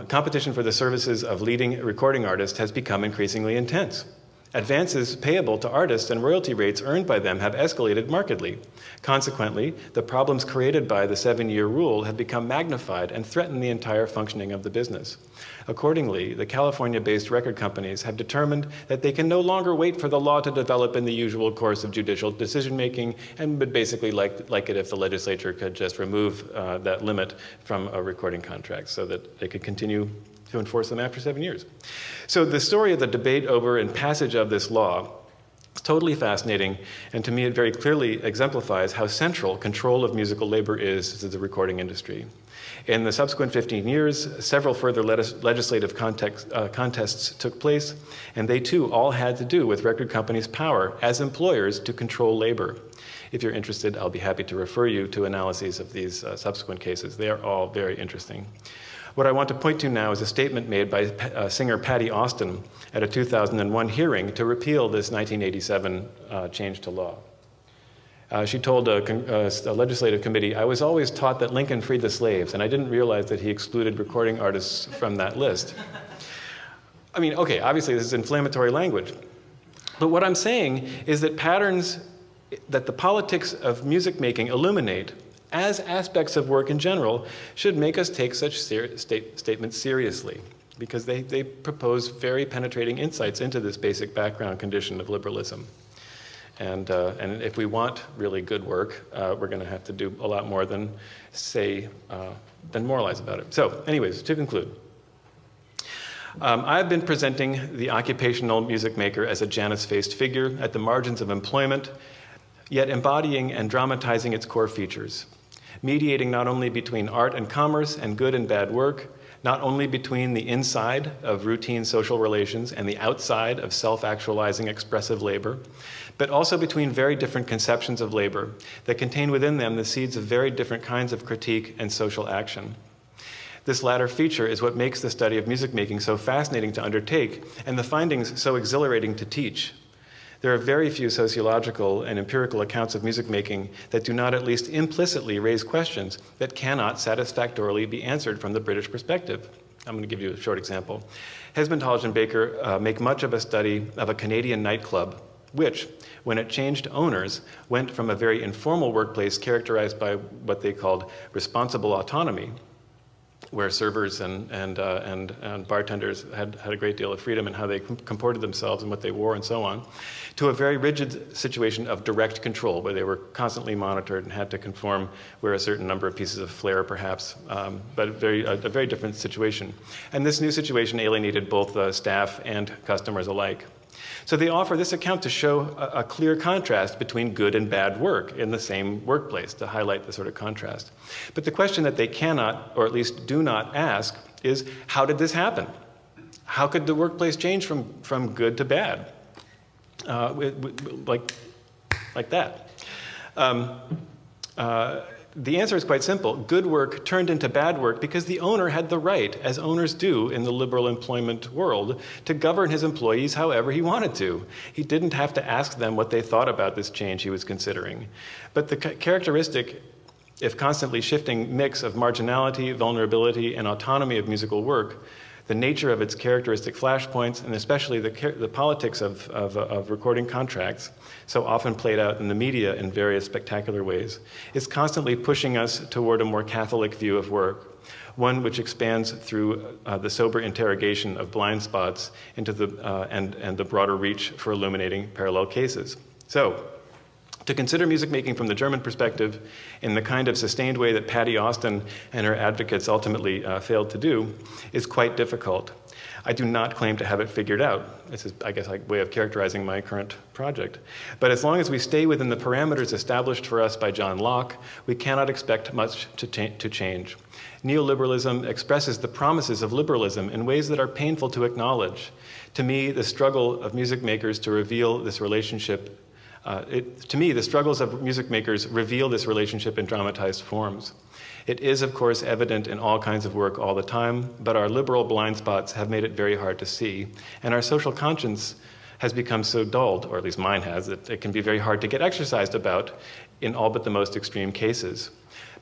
competition for the services of leading recording artists has become increasingly intense. Advances payable to artists and royalty rates earned by them have escalated markedly. Consequently, the problems created by the 7-year rule have become magnified and threaten the entire functioning of the business. Accordingly, the California-based record companies have determined that they can no longer wait for the law to develop in the usual course of judicial decision-making and would basically like it if the legislature could just remove that limit from a recording contract so that they could continue to enforce them after 7 years. So the story of the debate over and passage of this law is totally fascinating, and to me it very clearly exemplifies how central control of musical labor is to the recording industry. In the subsequent 15 years, several further legislative contests took place, and they too all had to do with record companies' power as employers to control labor. If you're interested, I'll be happy to refer you to analyses of these subsequent cases. They are all very interesting. What I want to point to now is a statement made by singer Patty Austin at a 2001 hearing to repeal this 1987 change to law. She told a legislative committee, I was always taught that Lincoln freed the slaves, and I didn't realize that he excluded recording artists from that list. I mean, okay, obviously this is inflammatory language. But what I'm saying is that patterns that the politics of music making illuminate as aspects of work in general should make us take such statements seriously. because they propose very penetrating insights into this basic background condition of liberalism. And if we want really good work, we're going to have to do a lot more than than moralize about it. So anyways, to conclude, I've been presenting the occupational music maker as a Janus-faced figure at the margins of employment, yet embodying and dramatizing its core features, mediating not only between art and commerce and good and bad work, not only between the inside of routine social relations and the outside of self-actualizing expressive labor, but also between very different conceptions of labor that contain within them the seeds of very different kinds of critique and social action. This latter feature is what makes the study of music making so fascinating to undertake and the findings so exhilarating to teach. There are very few sociological and empirical accounts of music making that do not at least implicitly raise questions that cannot satisfactorily be answered from the British perspective. I'm going to give you a short example. Hesmond, Hodge, and Baker make much of a study of a Canadian nightclub, which, when it changed owners, went from a very informal workplace characterized by what they called responsible autonomy, where servers and bartenders had a great deal of freedom in how they comported themselves and what they wore and so on, to a very rigid situation of direct control, where they were constantly monitored and had to conform, wear a certain number of pieces of flair perhaps, but a very different situation. And this new situation alienated both staff and customers alike. So they offer this account to show a clear contrast between good and bad work in the same workplace, to highlight the sort of contrast. But the question that they cannot, or at least do not ask, is how did this happen? How could the workplace change from good to bad? Like that. The answer is quite simple. Good work turned into bad work because the owner had the right, as owners do in the liberal employment world, to govern his employees however he wanted to. He didn't have to ask them what they thought about this change he was considering. But the characteristic, if constantly shifting, mix of marginality, vulnerability, and autonomy of musical work, the nature of its characteristic flashpoints, and especially the politics of recording contracts, so often played out in the media in various spectacular ways, is constantly pushing us toward a more Catholic view of work, one which expands through the sober interrogation of blind spots into and the broader reach for illuminating parallel cases. So, to consider music making from the German perspective in the kind of sustained way that Patty Austin and her advocates ultimately failed to do is quite difficult. I do not claim to have it figured out. This is, I guess, a way of characterizing my current project. But as long as we stay within the parameters established for us by John Locke, we cannot expect much to change. Neoliberalism expresses the promises of liberalism in ways that are painful to acknowledge. To me, the struggle of music makers to reveal this relationship to me, the struggles of music makers reveal this relationship in dramatized forms. It is, of course, evident in all kinds of work all the time, but our liberal blind spots have made it very hard to see, and our social conscience has become so dulled, or at least mine has, that it can be very hard to get exercised about in all but the most extreme cases.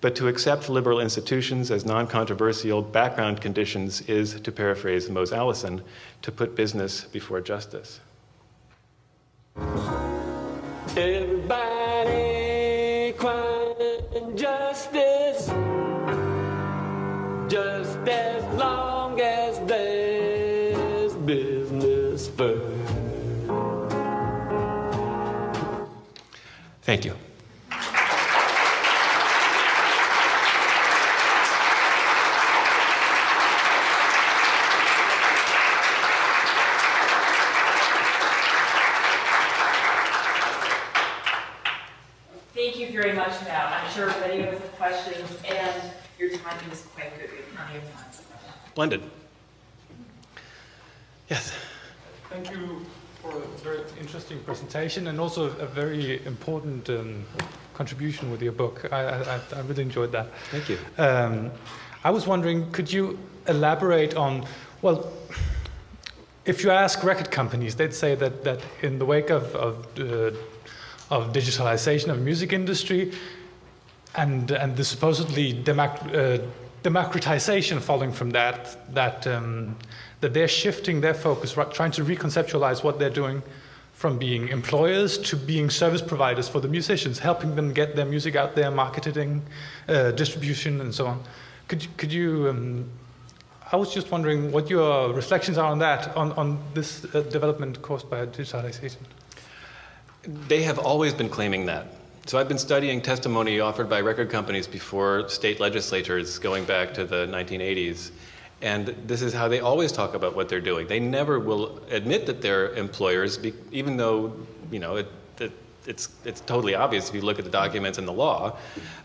But to accept liberal institutions as non-controversial background conditions is, to paraphrase Mose Allison, to put business before justice. Everybody crying justice, just as long as there's business first. Thank you. Very much now. I'm sure many of us have questions, and your timing is quite good. We have plenty of time. Splendid. Yes. Thank you for a very interesting presentation and also a very important contribution with your book. I really enjoyed that. Thank you. I was wondering, could you elaborate on, well, if you ask record companies, they'd say that in the wake of digitalization of the music industry and the supposedly democratization following from that they're shifting their focus, trying to reconceptualize what they're doing from being employers to being service providers for the musicians, helping them get their music out there, marketing, distribution, and so on. Could you I was just wondering what your reflections are on that, on this development caused by digitalization. They have always been claiming that. So I've been studying testimony offered by record companies before state legislatures going back to the 1980s. And this is how they always talk about what they're doing. They never will admit that they're employers, even though, you know, it's totally obvious if you look at the documents and the law.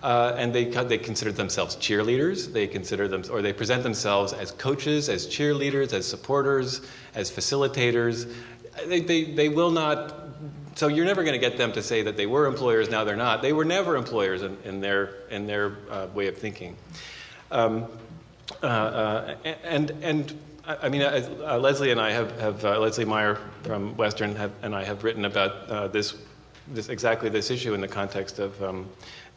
And they consider themselves cheerleaders. They consider them, or they present themselves as coaches, as cheerleaders, as supporters, as facilitators. They will not. So you're never going to get them to say that they were employers. Now they're not. They were never employers in their way of thinking. I mean, Leslie and I have Leslie Meyer from Western and I have written about exactly this issue in the context of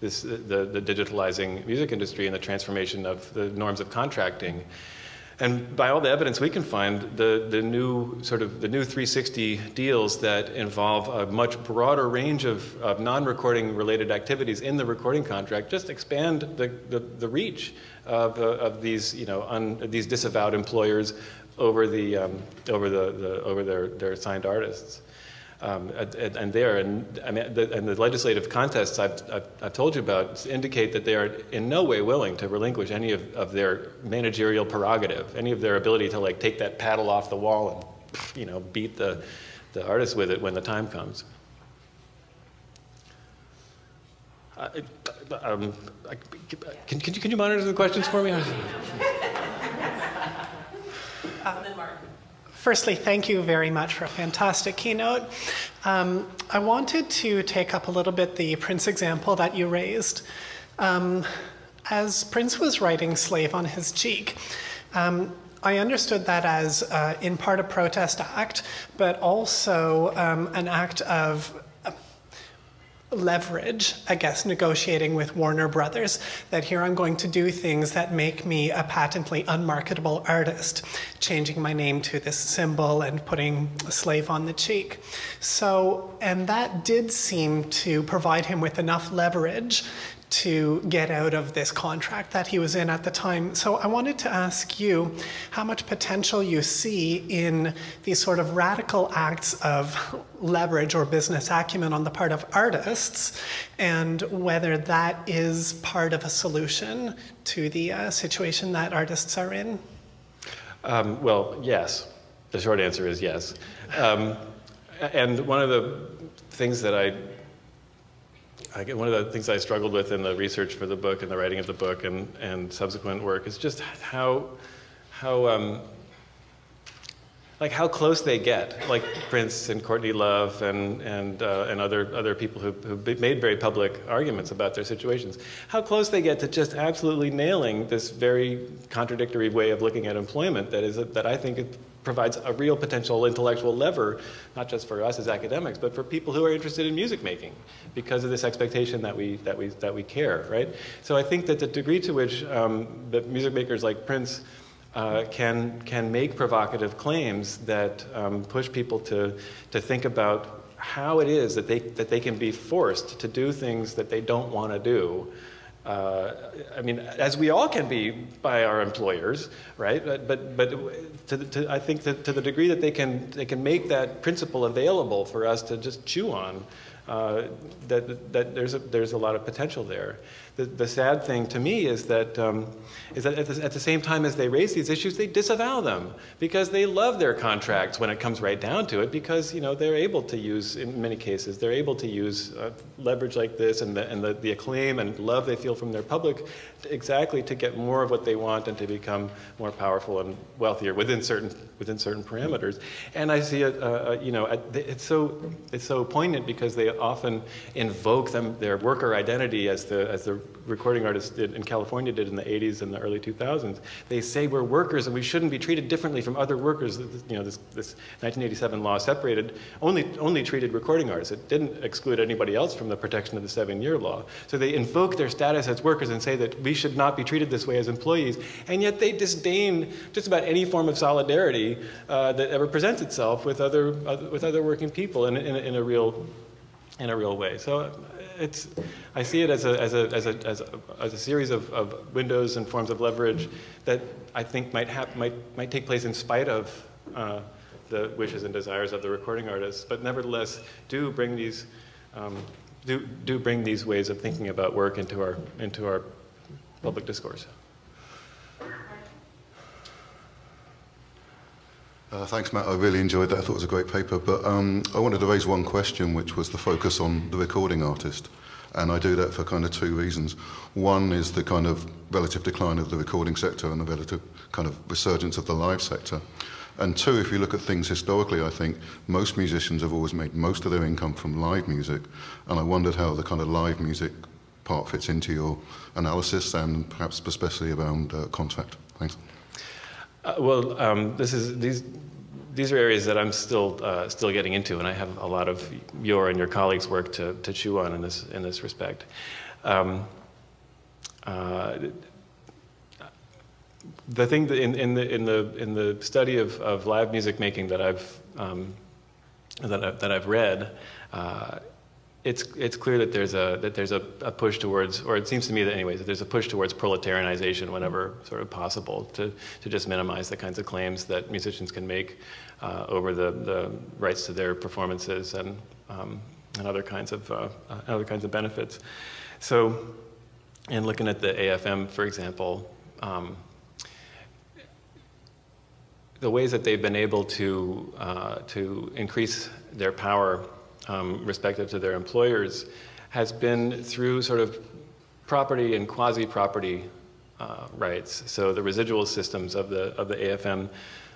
the digitalizing music industry and the transformation of the norms of contracting. And by all the evidence we can find, the new 360 deals that involve a much broader range of non-recording related activities in the recording contract just expand the reach of these, you know, these disavowed employers over their assigned artists. And the legislative contests I've told you about indicate that they are in no way willing to relinquish any of their managerial prerogative, any of their ability to like take that paddle off the wall and, you know, beat the artist with it when the time comes. Can you monitor the questions for me? Firstly, thank you very much for a fantastic keynote. I wanted to take up a little bit the Prince example that you raised. As Prince was writing Slave on his cheek, I understood that as in part a protest act, but also an act of leverage, I guess, negotiating with Warner Brothers, that here I'm going to do things that make me a patently unmarketable artist, changing my name to this symbol and putting a slave on the cheek. So, and that did seem to provide him with enough leverage to get out of this contract that he was in at the time. So I wanted to ask you how much potential you see in these sort of radical acts of leverage or business acumen on the part of artists, and whether that is part of a solution to the situation that artists are in. Well, yes. The short answer is yes. And one of the things that one of the things I struggled with in the research for the book and the writing of the book and subsequent work is just how close they get, like Prince and Courtney Love and other people who made very public arguments about their situations, how close they get to just absolutely nailing this very contradictory way of looking at employment that I think it provides a real potential intellectual lever, not just for us as academics, but for people who are interested in music making, because of this expectation that we care, right? So I think that the degree to which the music makers like Prince can make provocative claims that push people to think about how it is that they can be forced to do things that they don't want to do. I mean, as we all can be by our employers, right? But I think that to the degree that they can make that principle available for us to just chew on, that there's a lot of potential there. The sad thing to me is that at the same time as they raise these issues, they disavow them because they love their contracts when it comes right down to it, because they're able to use, in many cases, they're able to use leverage like this and the acclaim and love they feel from their public exactly to get more of what they want and to become more powerful and wealthier within certain parameters. And I see it, it's so poignant because they often invoke their worker identity as the recording artists in California did in the 80s and the early 2000s. They say we're workers and we shouldn't be treated differently from other workers. This 1987 law only treated recording artists. It didn't exclude anybody else from the protection of the 7-year law. So they invoke their status as workers and say that we should not be treated this way as employees, and yet they disdain just about any form of solidarity that ever presents itself with other working people in a real way. So I see it as a series of windows and forms of leverage that I think might take place in spite of the wishes and desires of the recording artists, but nevertheless do bring these ways of thinking about work into our public discourse. Thanks, Matt. I really enjoyed that. I thought it was a great paper. But I wanted to raise one question, which was the focus on the recording artist. And I do that for kind of two reasons. One is the kind of relative decline of the recording sector and the relative kind of resurgence of the live sector. And two, if you look at things historically, I think most musicians have always made most of their income from live music. And I wondered how the kind of live music part fits into your analysis and perhaps especially around contract. Thanks. These are areas that I'm still getting into, and I have a lot of your and your colleagues' work to chew on in this respect. The thing that in the study of live music making that I've read, it's clear that there's a push towards, or it seems to me that anyways, that there's a push towards proletarianization whenever sort of possible to just minimize the kinds of claims that musicians can make over the rights to their performances and other kinds of benefits. So, in looking at the AFM, for example, the ways that they've been able to increase their power respective to their employers has been through sort of property and quasi-property rights. So the residual systems of the AFM,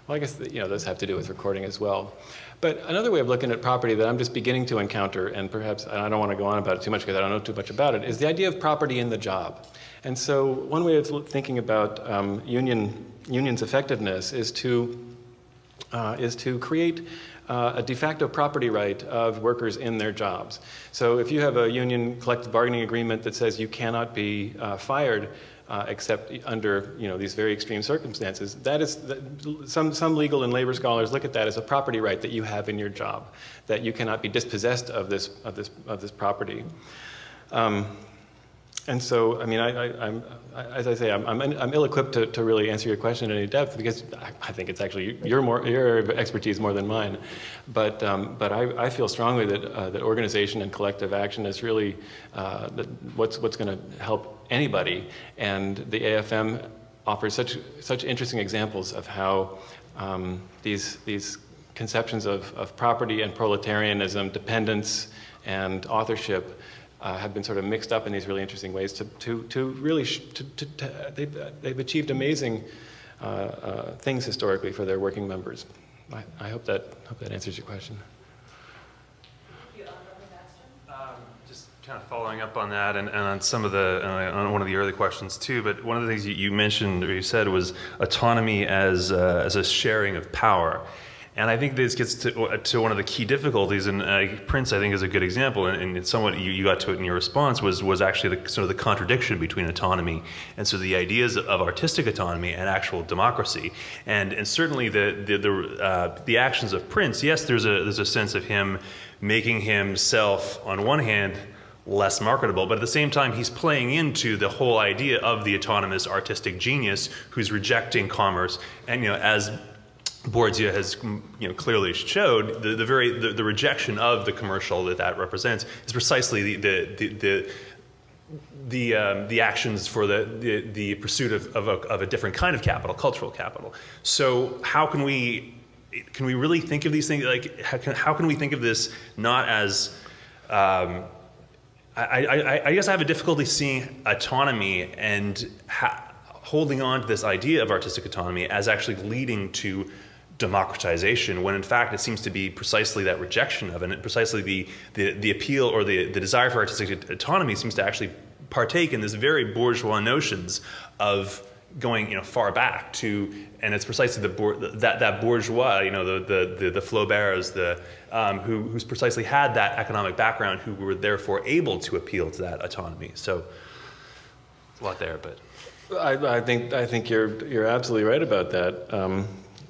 well, I guess those have to do with recording as well. But another way of looking at property that I'm just beginning to encounter, and perhaps I don't want to go on about it too much because I don't know too much about it, is the idea of property in the job. And so one way of thinking about unions' effectiveness is to create a de facto property right of workers in their jobs. So if you have a union collective bargaining agreement that says you cannot be fired except under these very extreme circumstances, that is some legal and labor scholars look at that as a property right that you have in your job, that you cannot be dispossessed of this property. And so, I mean, as I say, I'm ill-equipped to really answer your question in any depth because I think it's actually your expertise more than mine. But I feel strongly that organization and collective action is really what's going to help anybody. And the AFM offers such interesting examples of how these conceptions of property and proletarianism, dependence and authorship have been sort of mixed up in these really interesting ways to really they've achieved amazing things historically for their working members. I hope that answers your question. Just kind of following up on that and on some of on one of the early questions too. But one of the things you mentioned or you said was autonomy as a sharing of power. And I think this gets to one of the key difficulties, and Prince, I think, is a good example, and somewhat you got to it in your response, was actually sort of the contradiction between autonomy and so the ideas of artistic autonomy and actual democracy. And certainly the actions of Prince, yes, there's a sense of him making himself, on one hand, less marketable, but at the same time, he's playing into the whole idea of the autonomous artistic genius who's rejecting commerce, and as Bourdieu has clearly showed, the rejection of the commercial that represents is precisely the actions for the pursuit of a different kind of capital, cultural capital. So how can we really think of these things, like how can we think of this not as I guess I have a difficulty seeing autonomy and holding on to this idea of artistic autonomy as actually leading to democratization, when in fact it seems to be precisely that rejection of it, and precisely the appeal or the desire for artistic autonomy seems to actually partake in this very bourgeois notions of going far back to, and it's precisely that bourgeois, the Flauberts, who's precisely had that economic background, who were therefore able to appeal to that autonomy. So it's a lot there, but I think you're absolutely right about that.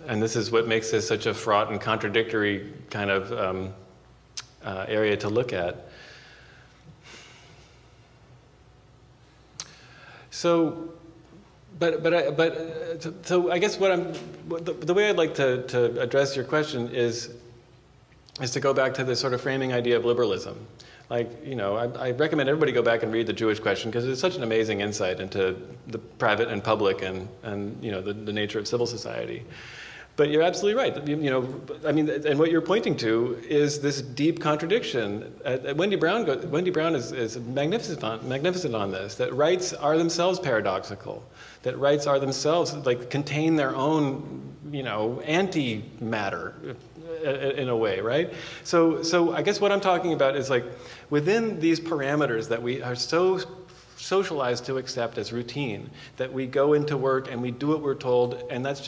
And this is what makes this such a fraught and contradictory kind of area to look at. So, so I guess the way I'd like to address your question is to go back to this sort of framing idea of liberalism. Like, you know, I recommend everybody go back and read The Jewish Question because it's such an amazing insight into the private and public and you know, the nature of civil society. But you're absolutely right. You know, I mean, and what you're pointing to is this deep contradiction. Wendy Brown is magnificent on this. That rights are themselves paradoxical. That rights are themselves like contain their own, you know, anti-matter in a way, right? So I guess what I'm talking about is like within these parameters that we are so socialized to accept as routine, that we go into work and we do what we're told, and that's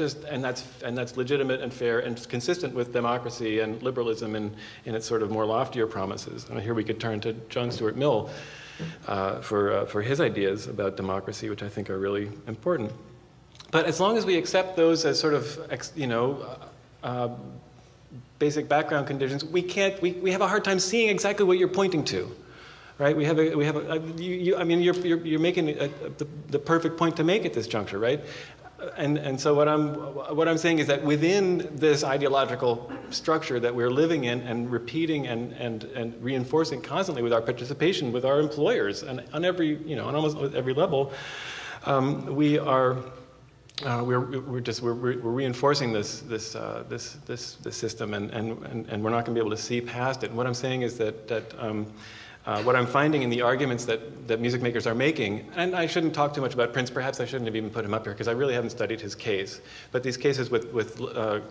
legitimate and fair and consistent with democracy and liberalism in its sort of more loftier promises. And here we could turn to John Stuart Mill for his ideas about democracy, which I think are really important. But as long as we accept those as sort of, you know, basic background conditions, we have a hard time seeing exactly what you're pointing to. Right? I mean, you're making the perfect point to make at this juncture, right? And so what I'm saying is that within this ideological structure that we're living in and repeating and reinforcing constantly with our participation with our employers and on every, you know, on almost every level, we're reinforcing this system and we're not going to be able to see past it. And what I'm saying is that what I'm finding in the arguments that music makers are making, and I shouldn't talk too much about Prince, perhaps I shouldn't have even put him up here because I really haven't studied his case, but these cases with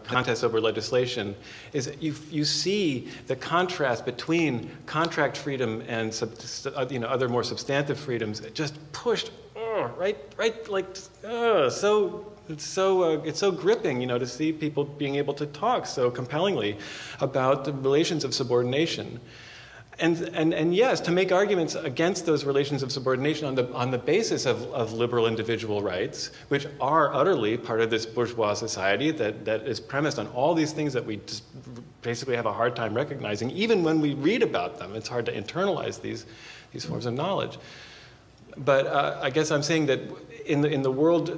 contests over legislation, is you see the contrast between contract freedom and you know, other more substantive freedoms just pushed right like so. It's so gripping, you know, to see people being able to talk so compellingly about the relations of subordination. And yes, to make arguments against those relations of subordination on the basis of liberal individual rights, which are utterly part of this bourgeois society that is premised on all these things that we just basically have a hard time recognizing. Even when we read about them, it's hard to internalize these forms of knowledge. But I guess I'm saying that in the world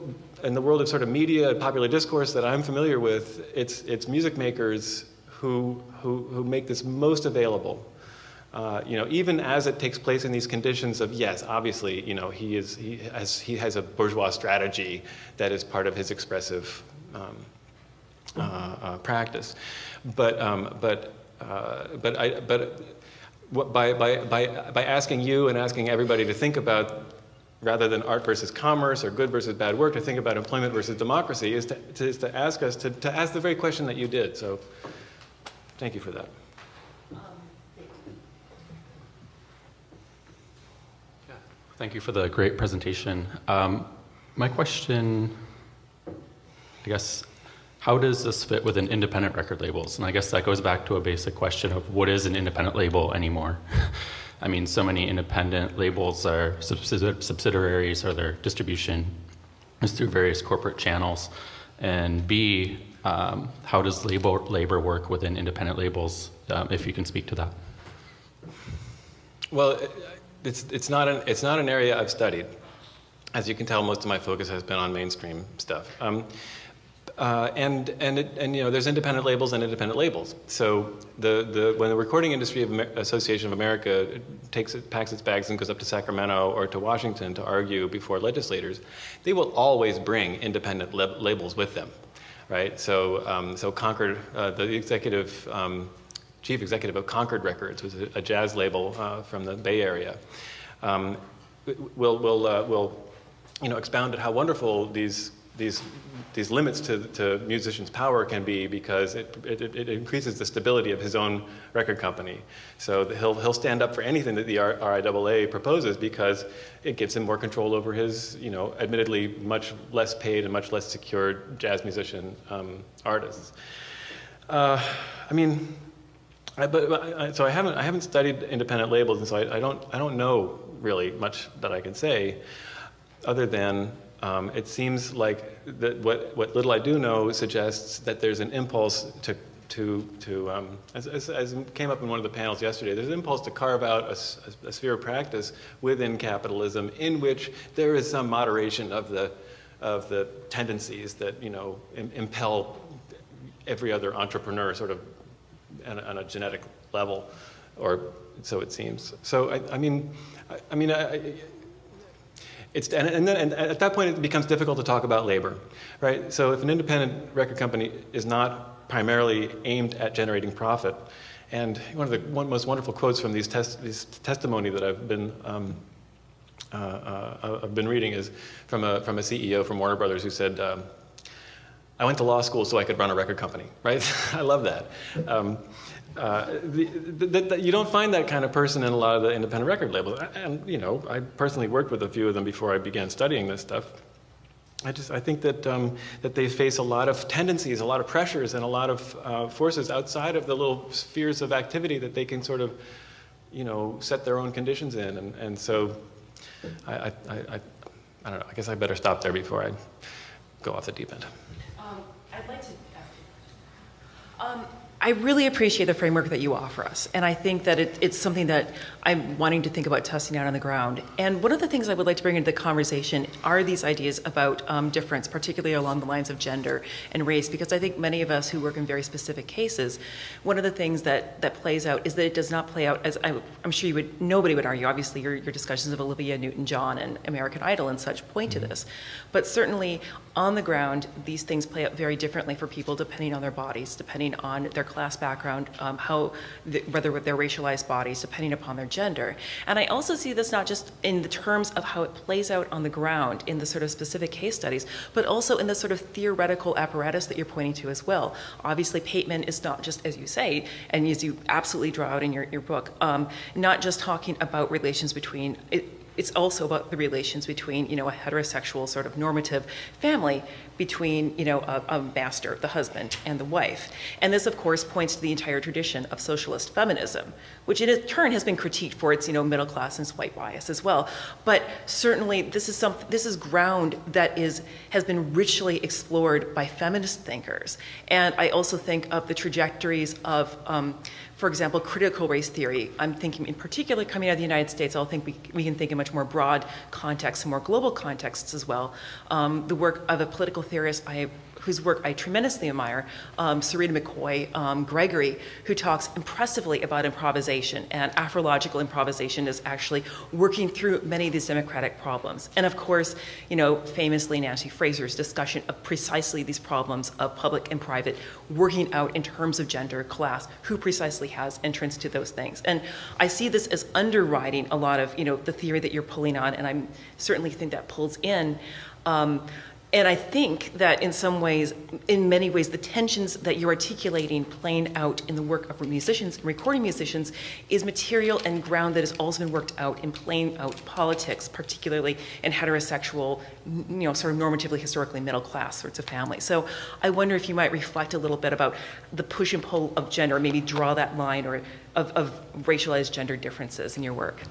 of sort of media and popular discourse that I'm familiar with, it's music makers who make this most available. You know, even as it takes place in these conditions of, yes, obviously, you know, he has a bourgeois strategy that is part of his expressive practice, but by asking you and asking everybody to think about, rather than art versus commerce or good versus bad work, to think about employment versus democracy, is to ask us to ask the very question that you did. So, thank you for that. Thank you for the great presentation. My question, I guess, how does this fit within independent record labels? And I guess that goes back to a basic question of what is an independent label anymore? I mean, so many independent labels are subsidiaries or their distribution is through various corporate channels. And B, how does labor work within independent labels, if you can speak to that? Well, it's not an area I've studied. As you can tell, most of my focus has been on mainstream stuff. And you know, there's independent labels and independent labels. So when the Recording Industry Association of America packs its bags and goes up to Sacramento or to Washington to argue before legislators, they will always bring independent labels with them, right? So Concord, the chief executive of Concord Records, was a jazz label from the Bay Area, will you know, expound at how wonderful these limits to musicians' power can be because it increases the stability of his own record company. So he'll stand up for anything that the RIAA proposes because it gives him more control over his, you know, admittedly much less paid and much less secured jazz musician artists. I mean. So I haven't studied independent labels, and so I don't know really much that I can say, other than it seems like that what little I do know suggests that there's an impulse as came up in one of the panels yesterday, there's an impulse to carve out a sphere of practice within capitalism in which there is some moderation of the tendencies that impel every other entrepreneur sort of on a genetic level, or so it seems. So and at that point it becomes difficult to talk about labor, right? So if an independent record company is not primarily aimed at generating profit, and one of the most wonderful quotes from these testimony that I've been reading is from a CEO from Warner Brothers who said, "I went to law school so I could run a record company." Right? I love that. You don't find that kind of person in a lot of the independent record labels, and I personally worked with a few of them before I began studying this stuff. I think that that they face a lot of tendencies, a lot of pressures, and a lot of forces outside of the little spheres of activity that they can sort of, set their own conditions in, and so I don't know. I guess I better stop there before I go off the deep end. I'd like to ask you a question. I really appreciate the framework that you offer us, and I think that it's something that I'm wanting to think about testing out on the ground. And one of the things I would like to bring into the conversation are these ideas about difference, particularly along the lines of gender and race, because I think many of us who work in very specific cases, one of the things that plays out is that it does not play out as I'm sure nobody would argue. Obviously, your discussions of Olivia Newton-John and American Idol and such point to this, but certainly on the ground, these things play out very differently for people depending on their bodies, depending on their class background, whether with their racialized bodies, depending upon their gender. And I also see this not just in the terms of how it plays out on the ground in the sort of specific case studies, but also in the sort of theoretical apparatus that you're pointing to as well. Obviously, Pateman is not just, as you say, and as you absolutely draw out in your book, not just talking about relations between it's also about the relations between, a heterosexual sort of normative family between, a master, the husband, and the wife. And this, of course, points to the entire tradition of socialist feminism, which in turn has been critiqued for its, middle class and white bias as well. But certainly, this is ground that has been richly explored by feminist thinkers. And I also think of the trajectories of, for example, critical race theory. I'm thinking in particular coming out of the United States, I think we can think in much more broad contexts and more global contexts as well. The work of a political theorist whose work I tremendously admire, Sarita McCoy Gregory, who talks impressively about improvisation, and Afrological improvisation is actually working through many of these democratic problems. And of course, famously Nancy Fraser's discussion of precisely these problems of public and private working out in terms of gender, class, who precisely has entrance to those things. And I see this as underwriting a lot of, the theory that you're pulling on, and I certainly think that pulls in. And I think that in many ways, the tensions that you're articulating playing out in the work of musicians and recording musicians is material and ground that has also been worked out in playing out politics, particularly in heterosexual, sort of normatively, historically middle class sorts of families. So I wonder if you might reflect a little bit about the push and pull of gender, or maybe draw that line or of racialized gender differences in your work.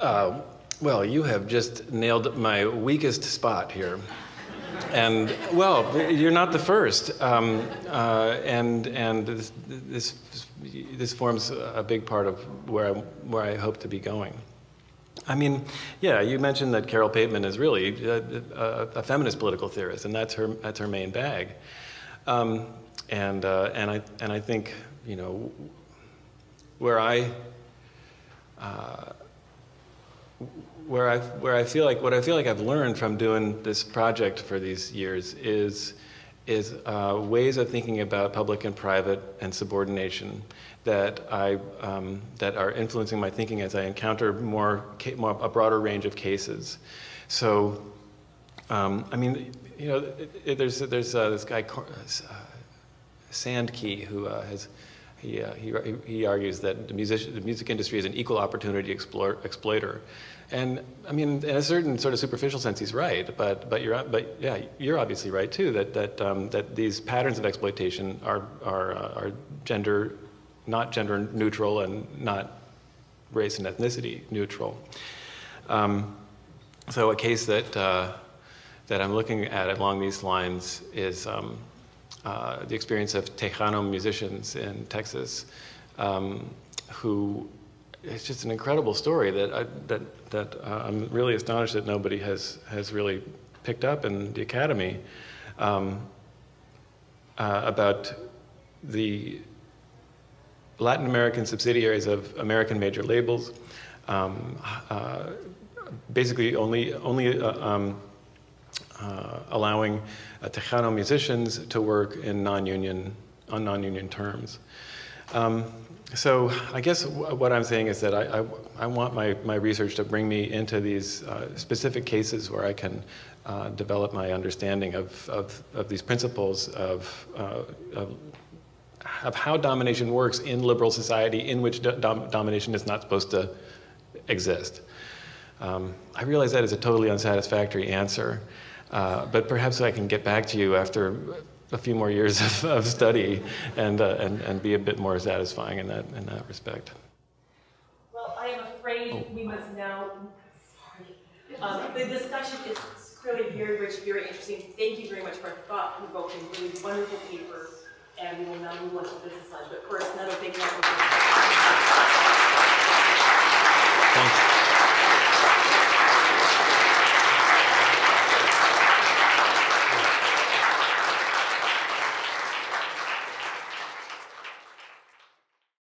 Well, you have just nailed my weakest spot here. And well, you're not the first, and this forms a big part of where I hope to be going. I mean, yeah, you mentioned that Carol Pateman is really a feminist political theorist, and that's her main bag. And I think where I feel like I've learned from doing this project for these years is ways of thinking about public and private and subordination that are influencing my thinking as I encounter a broader range of cases. So, I mean, there's this guy Sandkey who he argues that the music industry is an equal opportunity exploiter. And I mean, in a certain sort of superficial sense, he's right. But you're obviously right too. That these patterns of exploitation are not gender neutral and not race and ethnicity neutral. So a case that I'm looking at along these lines is the experience of Tejano musicians in Texas, who it's just an incredible story that I'm really astonished that nobody has really picked up in the academy, about the Latin American subsidiaries of American major labels, basically only allowing Tejano musicians to work in on non-union terms. So I guess what I'm saying is that I want my research to bring me into these specific cases where I can develop my understanding of these principles of how domination works in liberal society in which domination is not supposed to exist. I realize that is a totally unsatisfactory answer, but perhaps I can get back to you after a few more years of study and be a bit more satisfying in that respect. Well, I am afraid we must now. Sorry. The discussion is clearly very rich, very interesting. Thank you very much for a thought-provoking, really wonderful paper. And we will now move on to the business side. But first, another big round of applause.